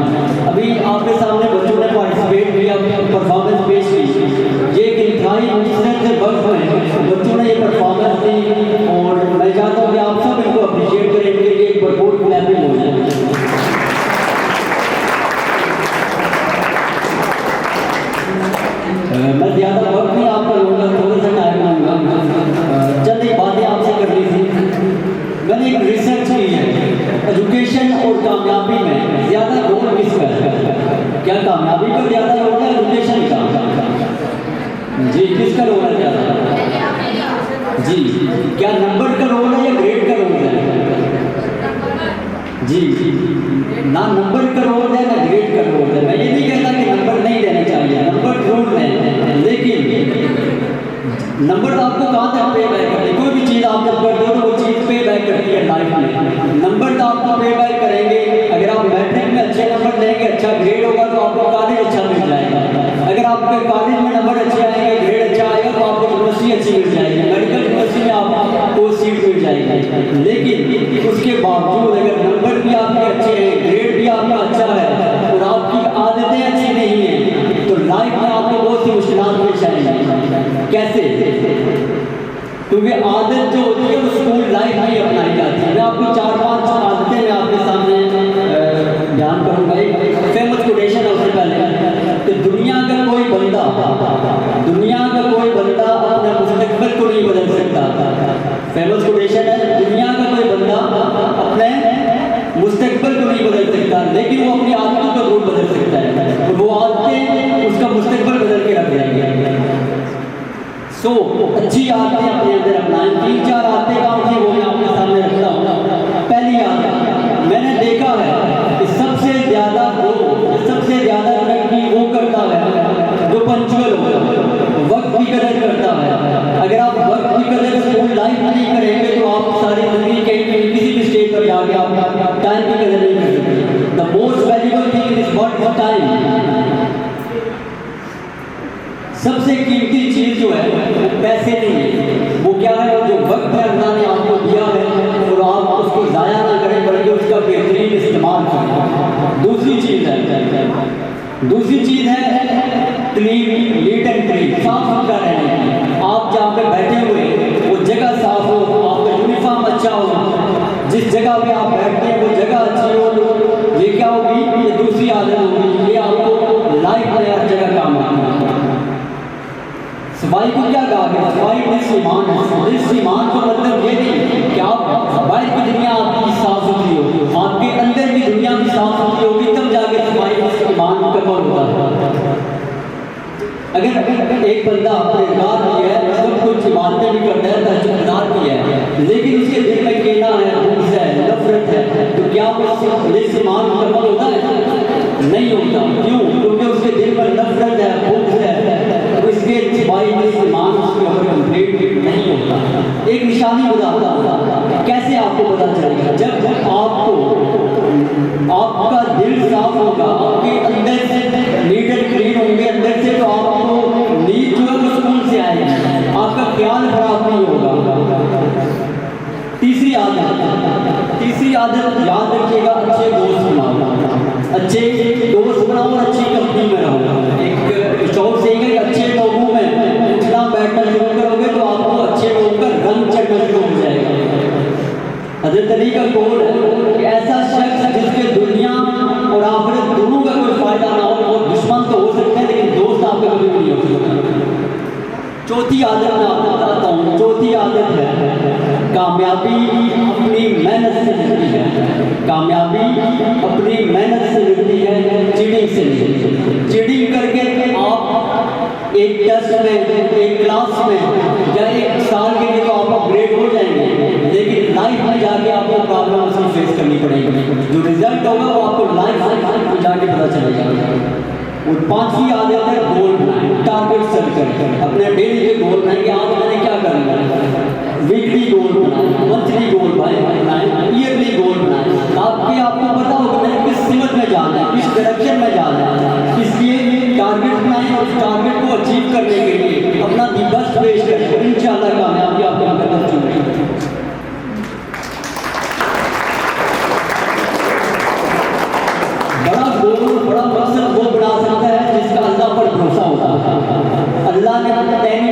अभी आपके सामने बच्चों ने पार्टिसिपेट किया, परफॉर्मेंस पेश की। ये एक इंतहाई मुश्किल से वक्त में बच्चों ने ये परफॉर्मेंस दी और मैं चाहता हूँ कि आप सब इनको अप्रिशिएट करें, इनके लिए एक भरपूर क्लैपिंग हो जाए। मैं ज़्यादा वक्त नहीं आपका लूँगा, थोड़ा सा टाइम लूँगा। चंद एक बातें आपसे करनी थी। मैंने एक रिसर्च की है, एजुकेशन और कामयाबी में ज़्यादा रोल किसका है? क्या कामयाबी का ज़्यादा रोल है एजुकेशन का? जी, किसका रोल है ज़्यादा? जी, क्या नंबर का रोल है या ग्रेड का रोल है? जी, ना नंबर का रोल है ना ग्रेड का रोल है। मैं ये नहीं कहता कि नंबर नहीं देने चाहिए, नंबर जरूर दें, लेकिन नंबर आपको कहाँ तक पे बैक करते हैं? कोई भी चीज़ आप जब करते हो तो वो चीज़ पे बैक करती है लाइफ में। नंबर तो आपको पे बैक करेंगे। अगर आप मैट्रिक में अच्छे नंबर लेंगे, अच्छा ग्रेड होगा तो आपको कॉलेज अच्छा मिल जाएगा। अगर आपके कॉलेज में नंबर अच्छे आएंगे, ग्रेड अच्छा आएगा तो आपको यूनिवर्सिटी अच्छी मिल जाएगी, मेडिकल यूनिवर्सिटी में आपको सीट मिल जाएगी। लेकिन उसके बावजूद अगर नंबर भी आपके अच्छे हैं, ग्रेड भी आपका अच्छा है और आपकी आदतें अच्छी नहीं हैं, तो लाइफ में आपको बहुत सी मुश्किलात पेश आएंगी। कैसे? क्योंकि आदत जो होती है वो स्कूल लाइफ में अपनाई जाती है। मैं आपको 4-5 आदतें मैं आपके सामने बयान करूँगा। एक फेमस कोटेशन है उससे पहले कि दुनिया का कोई बंदा अपने मुस्तकबिल को नहीं बदल सकता। फेमस कोटेशन है, दुनिया का कोई बंदा अपने मुस्तकबिल को नहीं बदल सकता, लेकिन वो अपनी आदतों को जरूर बदल सकता है और वो आदतें उसका मुस्तकबिल बदल के रख देंगे। अच्छी आदतें अपने अंदर अपनाएं। 3-4 आदतें काम थी वो मैं दूसरी चीज़ है क्लीन, नीट एंड क्लीन, साफ सुथरा रहने की। आप जहाँ पे बैठे हुए हैं वो जगह साफ हो, आपका यूनिफॉर्म अच्छा हो, जिस जगह पे आप बैठते हैं वो जगह अच्छी हो। ये क्या होगी, ये दूसरी आदत होगी, ये आपको लाइफ में हर जगह काम आएगी। सफाई को क्या कहा गया, सफाई निस्ईमान है। निस्ईमान का मतलब ये नहीं कि आप बाहर की दुनिया आपकी साफ सुथरी होगी, आपके अंदर की दुनिया भी साफ सुथरी होगी, तब जाके सफाई निस्ईमान मुकम्मल होता है। अगर एक बंदा परहेजगार भी है, सब कुछ इबादतें भी करता है, तहज्जुद भी है, लेकिन उसके दिल में कीना है, गुस्सा है, नफरत है, तो क्या वो निस्ईमान मुकम्मल होता है? नहीं होता। क्यों? क्योंकि उसके दिल में नफरत है, गुस्सा है, तो इसके सफाई निस्ईमान उसके ऊपर कंप्लीट नहीं होता। एक निशानी बताता हूँ, कैसे आपको पता चलेगा, जब आपका दिल साफ होगा, आपके अंदर से नीट एंड क्लीन होंगे अंदर से, तो आपको नींद जो है वो सुकून से आएगी, आपका ख्याल खराब नहीं होगा। तीसरी आदत याद रखिएगा, अच्छे दोस्त बनाओ। अच्छे दोस्त बनाओ और अच्छी कंपनी में रहो। एक शौक से ही अच्छे लोगों में उठना बैठना शुरू करोगे तो आपको अच्छे लोगों का रंग चढ़ना शुरू हो जाएगा। हज़रत अली का कौल है कि ऐसा शख्स जिसके दुनिया और आखिरत दोनों का कोई फायदा ना हो, वो दुश्मन तो हो सकते हैं लेकिन दोस्त आपका कभी भी नहीं हो सकता। चौथी आदत मैं आपको बताता हूँ। चौथी आदत है कामयाबी अपनी मेहनत से मिलती है। कामयाबी अपनी मेहनत से मिलती है, चीटिंग से नहीं। चीटिंग करके आप एक टेस्ट में, एक क्लास में या एक साल के लिए तो आप अपग्रेड हो जाएंगे, लेकिन लाइफ में जाके आपको प्रॉब्लम उसकी फेस करनी पड़ेगी। जो रिजल्ट होगा वो आपको लाइफ में जाके पता चलेगा। और पांचवी आदत है गोल बनाएं, टारगेट सेट करें। अपने डेली के गोल बनाएं कि आज मैंने क्या करना है। वीकली गोल बनाएं, मंथली गोल बनाएं, ईयरली गोल बनाएं। आपको पता होगा मैंने किस सिमत में जाना है, किस डायरेक्शन में जाना है, इसलिए टारगेट बनाएं और टारगेट को अचीव करने के लिए अपना दी बेस्ट पेश करें। इंशाअल्लाह कामयाबी आपके अंदर पहुंचेगी। बड़ा गोल, बड़ा मकसद वो बना सकता है जिसका अल्लाह पर भरोसा होता है। अल्लाह ने 10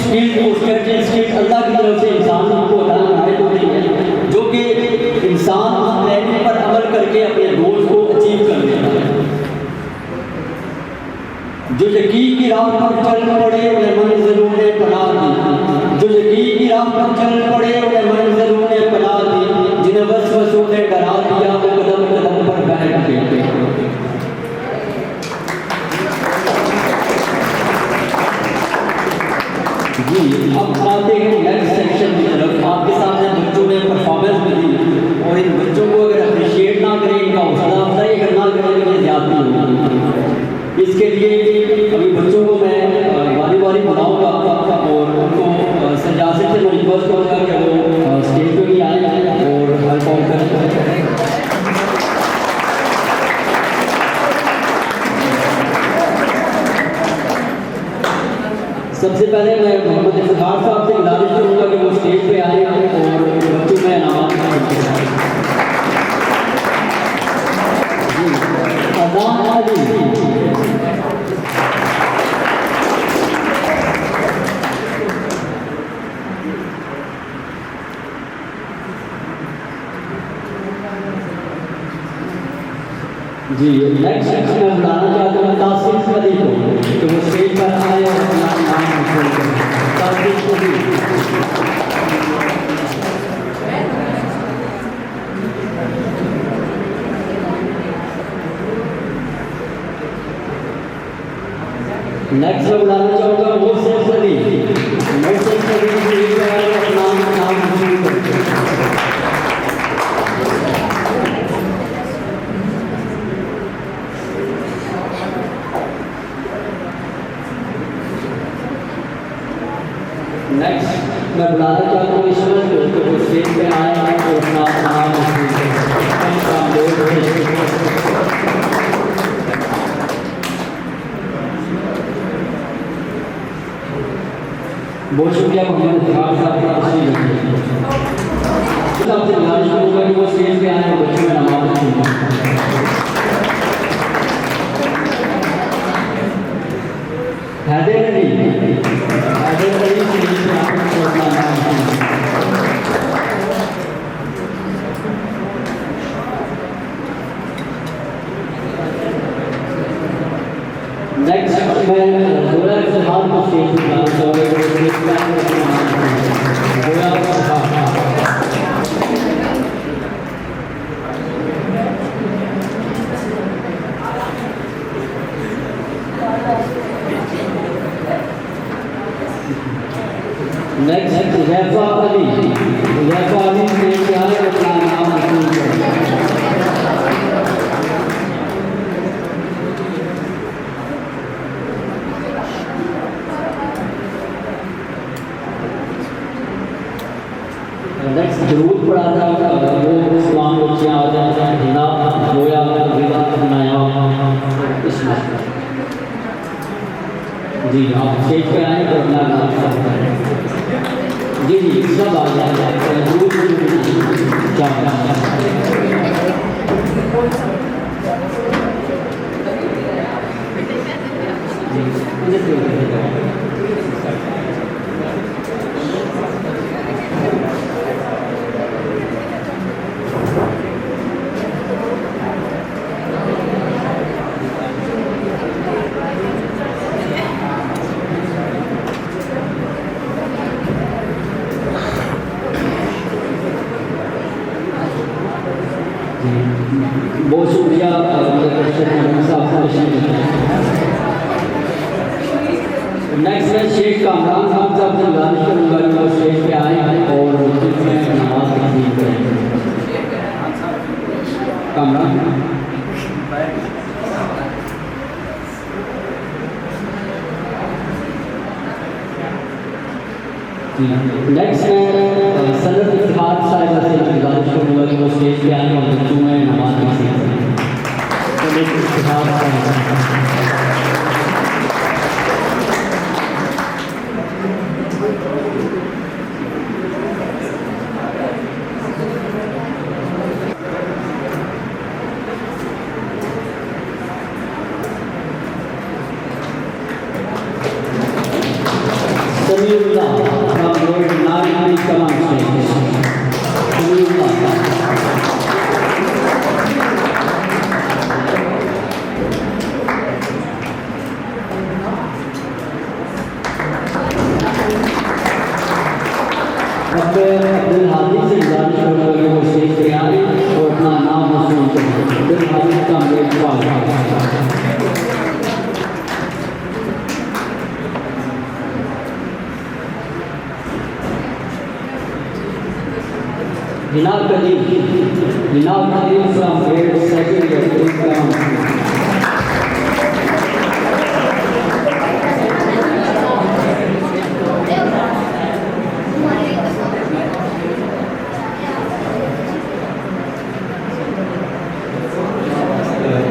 स्किल को, स्ट्रेटजी स्किल अल्लाह की तरफ से इंसान को अनायत होती है, जो कि इंसान प्लानिंग पर अमल करके अपने गोल को अचीव कर लेता है। जो यकीन की राह पर चल पड़े उन्हें मंजिलों ने पनाह दी। जो यकीन की राह पर चल पड़े उन्हें मंजिलों ने पनाह दी। जिन्हें वसवसों ने डरा दिया वो कदम कदम पर बैठ गए। जी, अब आते हैं नेक्स्ट सेक्शन की तरफ। आपके सामने बच्चों ने परफॉर्मेंस भी दी और इन बच्चों को अगर अप्रिशिएट ना करें, इनका हौसला अफजाई अगर ना करें तो ये ज़्यादती होगी। इसके लिए अभी बच्चों को मैं बारी बारी बुलाऊंगा और उनको सजासे से मैं रिक्वेस्ट करूँगा कि वो स्टेज पर भी आए और परफॉर्म करें। सबसे पहले मैं मोहम्मद इफ्तिखार साहब से गुजारिश करूँगा कि वो स्टेज पे आए और बच्चों में इनाम जी। नेक्स्ट मैं बुलाना चाहता हूँ तासिफ अली को कि वो स्टेज पर आए और अपना नाम हासिल करें। तासिफ अली। नेक्स्ट मैं बुलाना चाहूँगा मोहसिन अली। मोहसिन अली स्टेज पर आए और अपना नाम हासिल करें। नेक्स्ट मैं बुलाना चाहता हूँ ईश्वर को कि वो स्टेज पे आए और अपना नाम बहुत शुक्रिया मोहम्मद इफ्तिखार साहब का तशरीफ आपसे गुजारिश करूँगा कि वो स्टेज पे आए और बच्चों में नमाज दूध पड़ा था वो इस्लाम बच्चियाँ आ जाए हिना रोया विदा बनाया इसमें जी आप स्टेज पे आए तो अपना नाम सब करें जी जी सब आ जाए दूध क्या बहुत शुक्रिया नेक्स्ट मैं शेख कामरान खान साहब से गुजारिश करूँगा कि वो स्टेज पे आए और नमाज तकसीम करें। कामरान नेक्स्ट मैं सनत इफ्तिखार साहिबा से गुजारिश करूँगा कि वो स्टेज पे आए और बच्चों में नमाज तकसीम करें। सनत इफ्तिखार साहिबा Jinal Kadim from grade 2nd year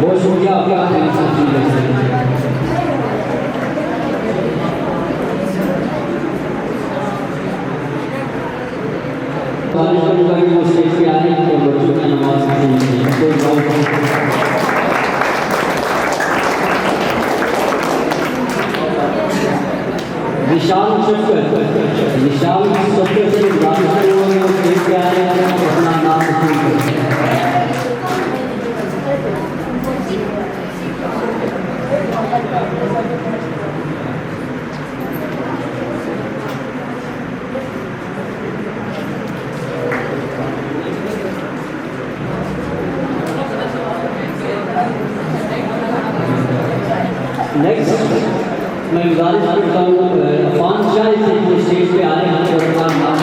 बहुत शुक्रिया आपका वो स्टेज पे आए और बच्चों की नमाज विशाल शक्कर से वो स्टेज पे आए अपना नाम नेक्स्ट मैं गुजारिश करता हूँ अफान शाह से वो स्टेज पे आए हैं और अपना नाम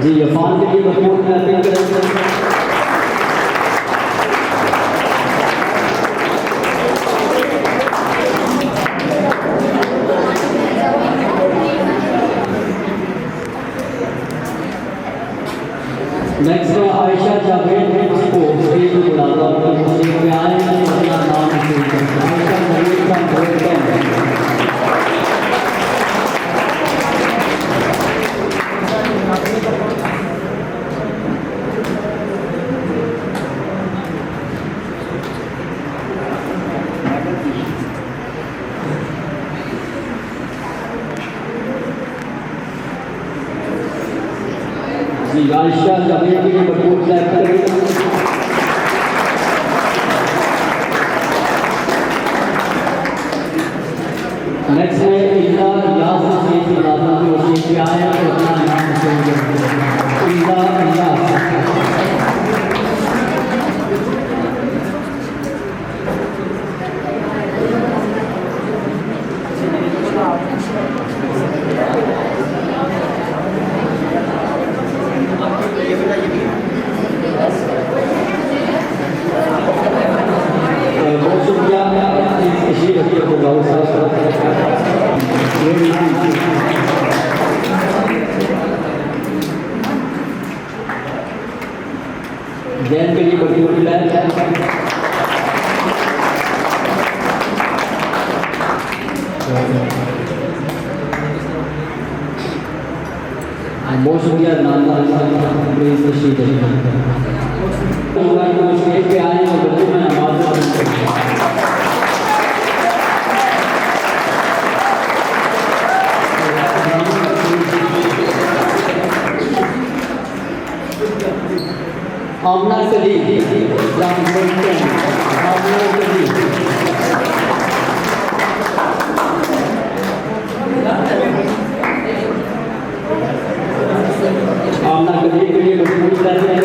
जी अफान के लिए महमूद में अपील करेंगे नेक्स्ट आयशा जावेद को स्टेज पे बुलाता हूँ कि स्टेज पे आए हैं अपना नाम आयशा जावेद का ग्रेड 10 जी आयशा जावेद के लिए भरपूर क्लैप करें। नेक्स्ट है इंदा इलियास स्टेज पे बुलाता हूँ वो स्टेज पे आए और अपना नाम इंदा इलियास बहुत शुक्रिया प्लीज तशरीफ स्टेज पे आए और बच्चों में नमाज आमना सलीम आमना सलीम आमना करिए के लिए मजबूत कर रहे हैं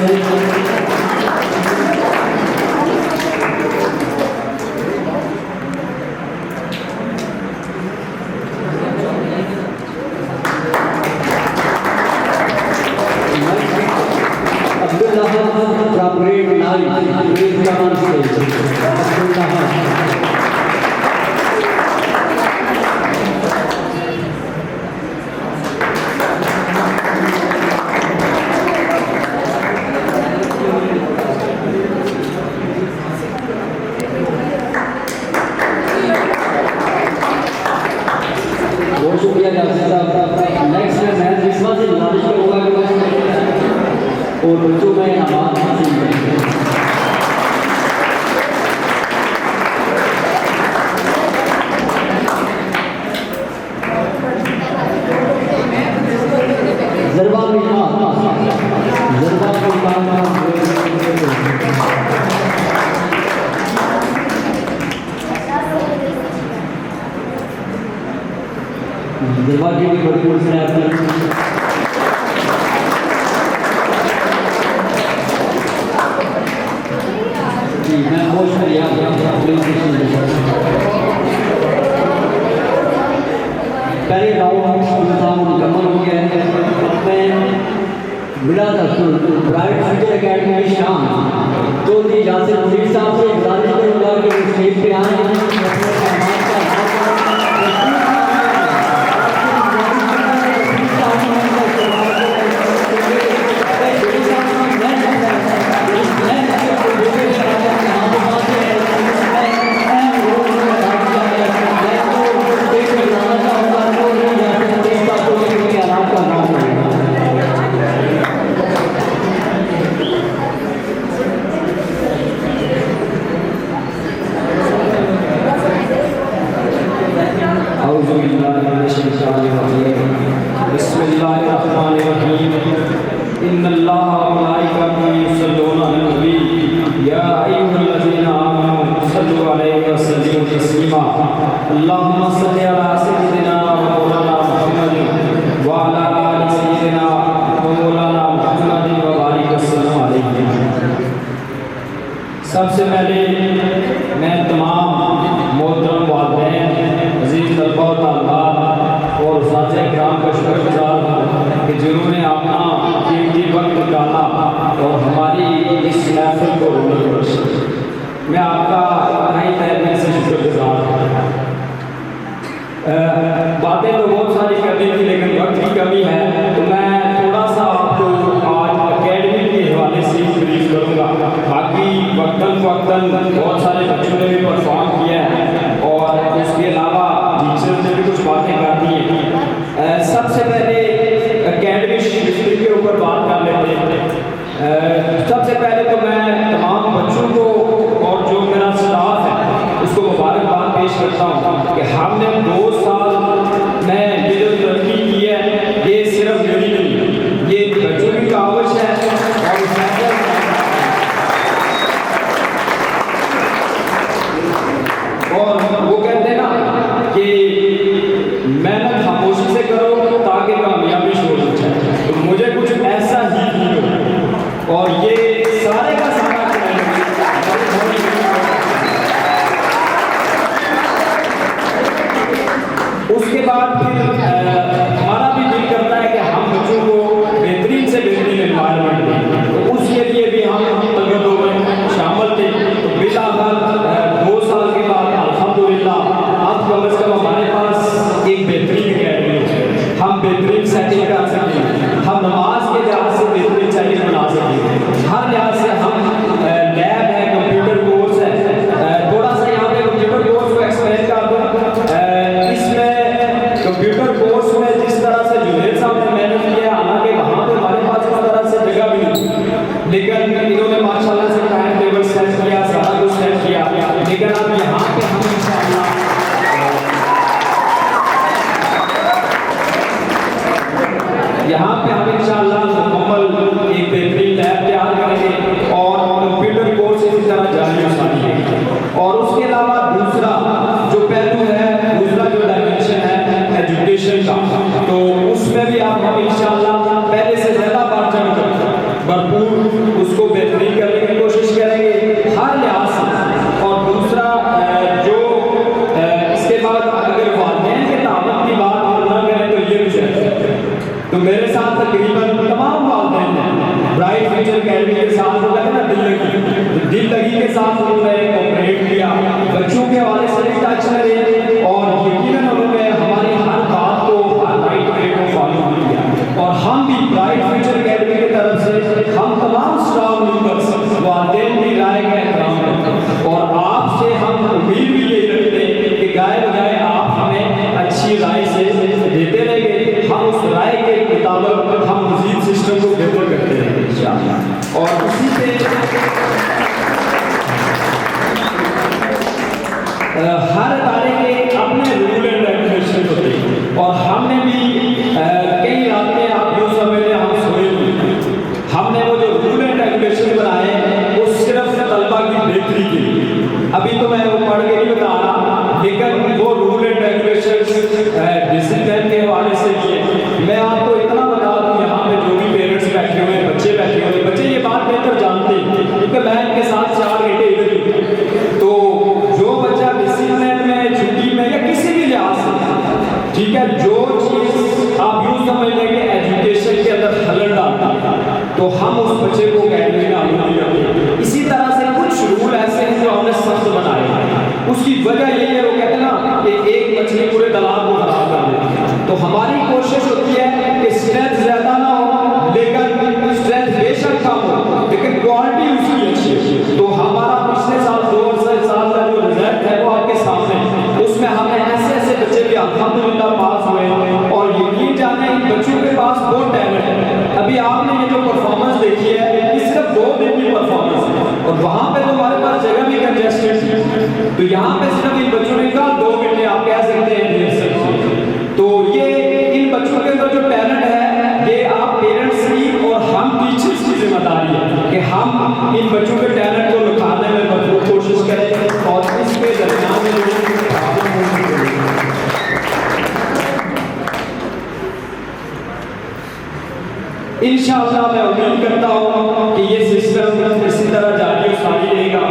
बहुत शुक्रिया जाफर साहब। नेक्स्ट मैं जिसमा से गुजारिश करूँगा कि और बच्चों में नमाज हासिल करें। ज़रबा की भी भरपूर से जी मैं बहुत शुक्रिया पहले राउंड मुकम्मल हो गया है। मैं मिला था प्राइवेट फ्यूचर अकेडमी की शान चौधरी यासिर मुनीर साहब से गुजारिश करूँगा कि वो स्टेज पे आए। सबसे पहले मैं तमाम मोहतरम वालिदैन अजीज़ तलबा व तालिबात और साथिया किराम का शुक्रगुज़ार हूँ कि जिन्होंने अपना कीमती वक्त निकाला और हमारी इस महफिल को रोनी बख्शी। मैं आपका इतना तहे दिल से शुक्रगुज़ार हूँ। बातें तो बहुत सारी करनी थी लेकिन वक्त की कमी है, तो मैं थोड़ा सा आपको आज अकेडमी के हवाले से ब्रीफ करूँगा। बाकी वक्तन बहुत सारे बच्चों ने भी परफॉर्म किया है और उसके अलावा टीचर्स ने भी कुछ बातें कर दी हैं। सबसे पहले अकेडमिक हिस्ट्री के ऊपर बात कर लेते हैं। सबसे पहले तो मैं तमाम बच्चों को और जो मेरा स्टाफ है उसको मुबारकबाद पेश करता हूँ कि हमने 2 साल में ये जो तरक्की की है ये सिर्फ मेरी नहीं, ये बच्चों की कावश है और वो कहते हैं ना कि मेहनत खामोशी से करो ताकि कामयाबी शोर हो जाए। तो मुझे कुछ ऐसा ही फील हो और ये सारे का सारा उसके अलावा दूसरा जो पहलू है, दूसरा जो डायमेंशन है एजुकेशन का, तो उसमें भी हम इंशाअल्लाह पहले से ज़्यादा बढ़ चढ़कर भरपूर उसको बेहतरीन करने की कोशिश करेंगे हर लिहाज से। और दूसरा जो इसके बाद अगर वालिदैन के ताल्लुक की बात ना करें तो ये भी है, तो मेरे साथ तकरीबन तमाम वालिदैन हैं ब्राइट फ्यूचर अकेडमी के साथ, वो कहते हैं ना दिल लगी के साथ उन्होंने कोऑपरेट किया, बच्चों के हवाले से भी टच में रहे और यकीनन उन्होंने हमारी हर बात को, हर राइट वे को फॉलो किया। और हम भी ब्राइट फ्यूचर अकेडमी की तरफ से हम तमाम स्टाफ मेंबर्स वालिदैन की राय का एहतराम करते हैं और आपसे हम उम्मीद भी यही रखते हैं कि गाय बजाय आप हमें अच्छी राय से देते रहेंगे, हम उस राय के मुताबिक हम मजीद सिस्टम को बेहतर करते रहेंगे इंशाअल्लाह। और उसी से हर इदारे के अपने रूल एंड रेगुलेशन होते हैं और हमने भी कई रातें आप यूँ समझ हम सोए नहीं, हमने वो जो रूल एंड रेगुलेशन बनाए वो सिर्फ तलबा की बेहतरी के लिए, अभी तो मैं वो पढ़ के नहीं बता रहा, लेकिन वो रूल एंड रेगुलेशन डिसिप्लिन के हवाले से भी है। मैं आपको इतना बता दूँ, यहाँ पे जो भी पेरेंट्स बैठे हुए, बच्चे बैठे हुए, बच्चे ये बात बेहतर जानते हैं कि मैं इनके साथ 4 घंटे इधर ही, तो जो बच्चा डिसिप्लिन में, छुट्टी में या किसी भी लिहाज से, ठीक है, जो चीज़ आप यूँ समझ लें कि एजुकेशन के अंदर खलल डालता है तो हम उस बच्चे को अकेडमी में आने नहीं करते। इसी तरह से कुछ रूल ऐसे हैं जो हमने सख्त बनाए हैं, उसकी वजह यही है, वो कहते हैं ना कि एक मछली पूरे तालाब को खराब कर देती है, तो हमारी कोशिश होती है कि स्ट्रेंथ ज़्यादा ना हो, लेकिन स्ट्रेंथ बेशक कम हो, लेकिन क्वालिटी उसकी अच्छी है। तो हमारा पिछले साल 2 साल का जो रिजल्ट है वो आपके सामने, उसमें हमें ऐसे ऐसे बच्चे भी अल्हम्दुलिल्लाह पास हुए और यकीन जाने इन बच्चों के पास बहुत टैलेंट है। अभी आपने ये जो परफॉर्मेंस देखी है ये सिर्फ 2 दिन की परफॉर्मेंस है और वहाँ पे तो हमारे पास जगह भी कंजेस्टेड थी, तो यहाँ पे सिर्फ इन बच्चों ने कहा 2 घंटे आप कह सकते हैं देख सकते हैं। तो ये इन बच्चों के अंदर जो टैलेंट है ये आप पेरेंट्स की और हम टीचर्स की जिम्मेदारी है कि हम इन बच्चों के टैलेंट को निखारने में भरपूर कोशिश करें और इसके दरमियान में जो इंशाअल्लाह मैं उम्मीद करता हूँ कि ये सिस्टम इसी तरह जारी और सारी रहेगा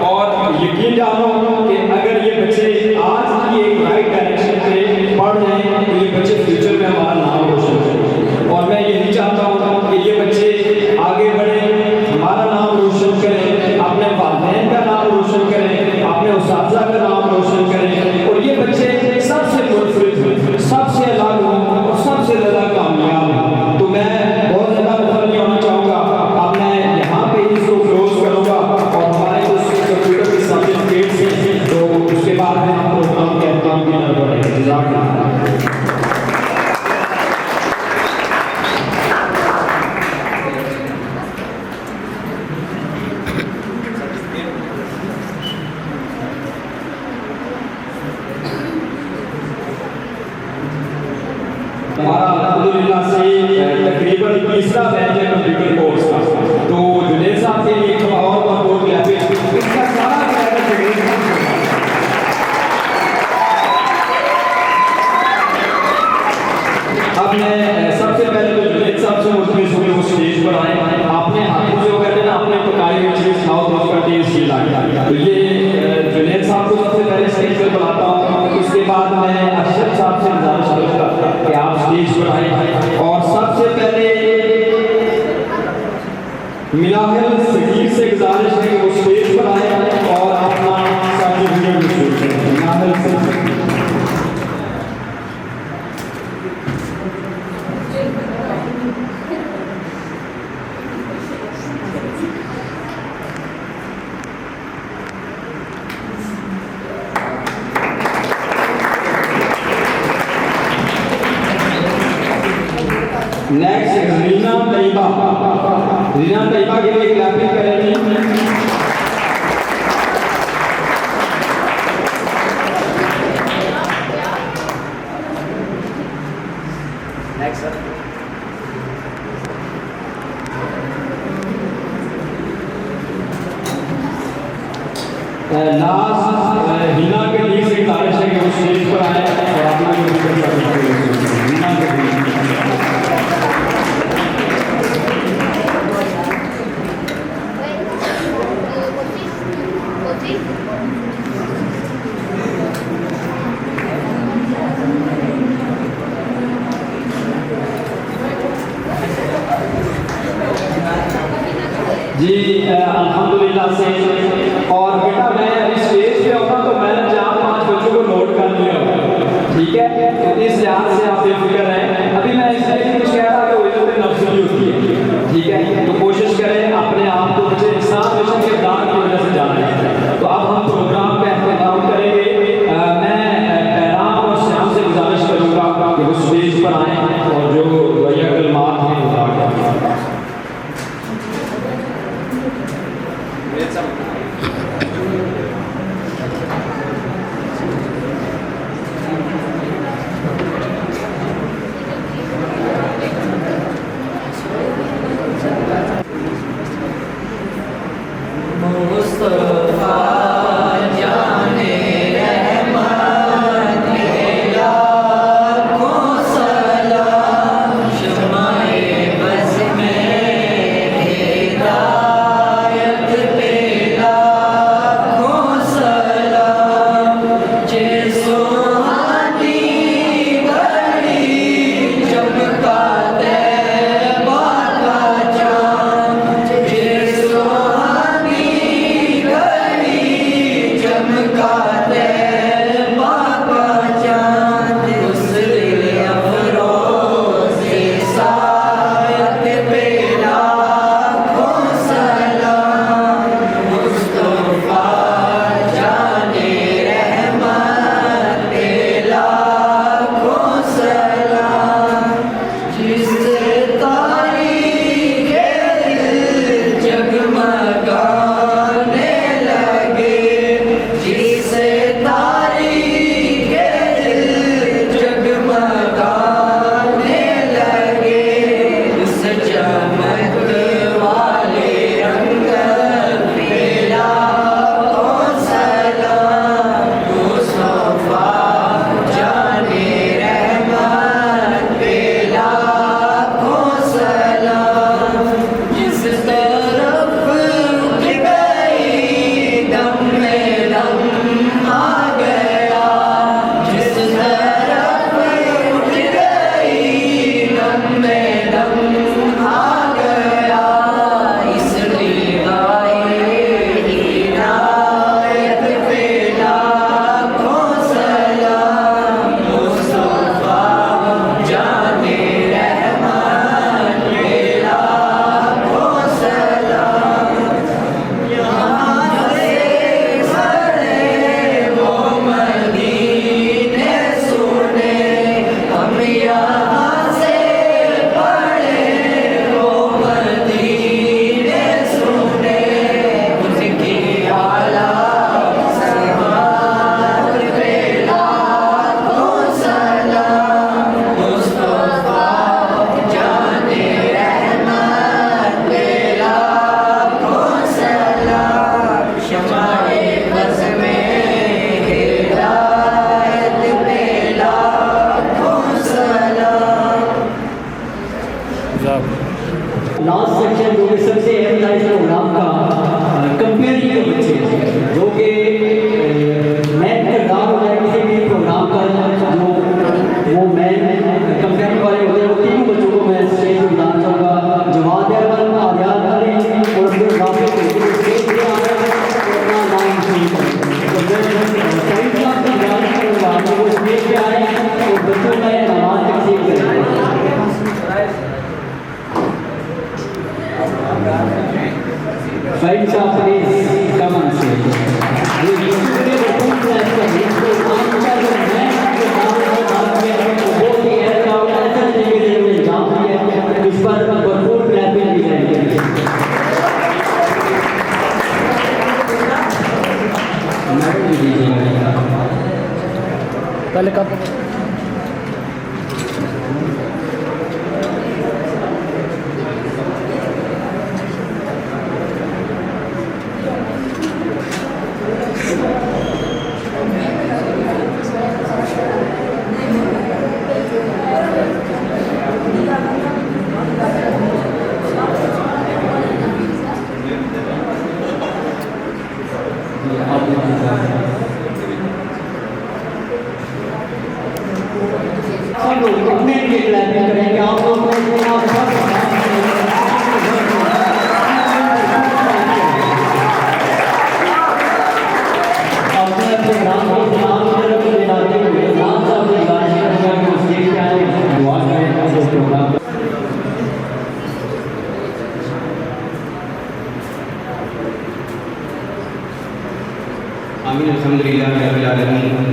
और यकीन जानो कि अगर ये बच्चे आज की एक राइट डायरेक्शन पे बढ़ जाएं तो ये बच्चे फ्यूचर में हमारा नाम रोशन करें और मैं यही चाहता हूँ कि ये बच्चे आगे बढ़ें, हमारा नाम रोशन करें, अपने वालिदैन का नाम रोशन करें, अपने उस्ताज़ा का नाम रोशन करें और ये बच्चे सबसे मुनफरिद, सबसे अलग हों और सबसे ज़्यादा कामयाब हों। तो मैं बहुत ज़्यादा मुखर नहीं होना चाहूँगा, अब मैं यहाँ पे इसको क्लोज करूँगा और हमारे जो कंप्यूटर के सर्टिफिकेट्स हैं तो उसके बाद में हम प्रोग्राम के एहतमाम की तरफ बढ़ेंगे। हमारा अल्हम्दुलिल्लाह से तकरीबन 21वां बैच है कंप्यूटर कोर्स का, तो जुनैद साहब के लिए एक और बहुत क्लैपिंग, इसका सारा क्रेडिट जुनैद साहब को। अब मैं सबसे पहले तो जुनैद साहब से मुल्तमिस हूँ वो स्टेज पर आए, आपने हाथों से वो कहते हैं ना अपने पकाई हुई चीज़ खाओ तो उसका टेस्ट ये लगा, तो ये जुनैद साहब को सबसे पहले स्टेज पर बुलाता हूँ। उसके बाद मैं अशरफ साहब से गुजारिश करूँगा कि आप स्टेज पर आए और सबसे पहले मिनाहिल सगीर से गुजारिश है कि वो स्टेज पर आए और अपना सर्टिफिकेट रिसीव करें। मिनाहिल सगीर नेक्स्ट रीना तैयबा, रीना तैयबा के लिए क्लैपिंग करेंगे। लास्ट ठीक है, तो इस लिहाज से आप बेफिक्र रहें। अभी मैं इसलिए कुछ कह रहा कि इज्जत नफ्स नहीं होती है, ठीक है, तो कोशिश करें अपने आप को मुझे इंसान मिशन के दान की वजह से जाना है। तो अब हम प्रोग्राम का एहतमाम करेंगे। मैं पैराम और श्याम से गुजारिश करूँगा कि वो स्टेज पर आएँ और जो वैया कलमात हैं वो करें। लास्ट सेक्शन जो कि सबसे एम्फसाइज प्रोग्राम का कंपेयरिंग के बच्चे जो कि मैन किरदार हो जाए किसी भी प्रोग्राम का जो वो मैन कंपेयरिंग वाले होते हैं, वो तीनों बच्चों को मैं स्टेज पर बुलाना चाहूँगा। जवाद अहमद, आर्यान अली और अब्दुल राफिक को स्टेज पर आकर अपना नाम शुरू करें। तो मैं साइड साहब की गुजारिश करूँगा कि वो स्टेज पर आए और बच्चों में नमाज तकसीम करें। Fight shop please come on stage. ये दूसरे बच्चों को ऐसा इसको काम का जो मैं जो काम का बात किया है तो वो ही है का ऐसा तरीके से काम किया है इस पर भरपूर क्लैपिंग की जाएगी। मैडम जी पहले कब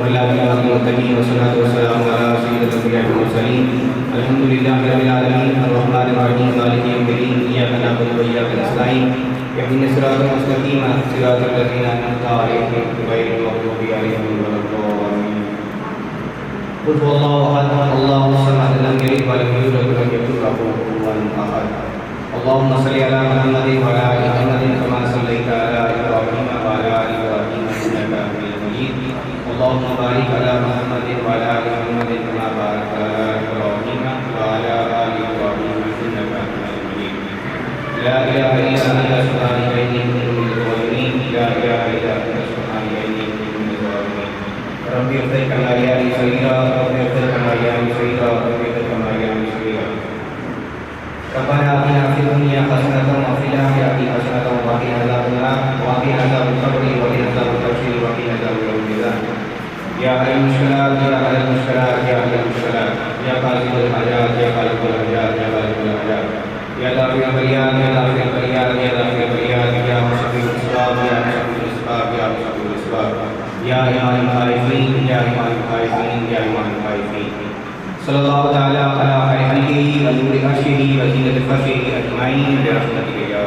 मुत्तकीन वस्सलातु वस्सलामु अला सय्यिदिल अंबिया'i वल मुरसलीन अल्हम्दुलिल्लाहि रब्बिल आलमीन अर्रहमानिर रहीम मालिकि यौमिद्दीन इय्याका नअबुदु व इय्याका नस्तईन इहदिनस सिरातल मुस्तकीम सिरातल लज़ीना अन'अमता अलैहिम गैरिल मग़्दूबि अलैहिम वलद्दालीन कुल हुवल्लाहु अहद अल्लाहुस Samad lam yalid wa lam yulad wa lam yakul lahu kufuwan ahad Allahumma salli ala Muhammadin wa ala ali Muhammadin kama sallaita ala Ibrahim wa ala ali Ibrahim innaka Hamidum Majid Allahumma barik ala Muhammadin wa ala ali Muhammadin kama barakta ala Ibrahim wa ala ali Ibrahim innaka Hamidum Majid La ilaha illa anta subhanaka inni kuntu minadh dhalimin La ilaha illa anta subhanaka inni kuntu minadh dhalimin Rabbi ighfir lana ya li sayyira Rabbi ighfir lana ya li sayyira Rabbi ighfir lana ya li sayyira Rabbana atina fid dunya hasanatan wa fil akhirati hasanatan wa qina adzaban nar wa qina adzabil qabri wa qina adzabil tafsir wa qina adzabil mizan Ya alim mushkilat ya alim mushkilat ya alim mushkilat ya qalibul hajat ya qalibul hajat ya qalibul hajat ya dafi'ul baliyat ya dafi'ul baliyat ya dafi'ul baliyat ya musabbibil asbab ya musabbibil asbab ya musabbibil asbab ya imanul khaifin ya imanul khaifin ya imanul khaifin sallallahu ta'ala ala khairi khalqihi wa nuri arshihi wa zinati farshihi ajma'in bi rahmatihi ya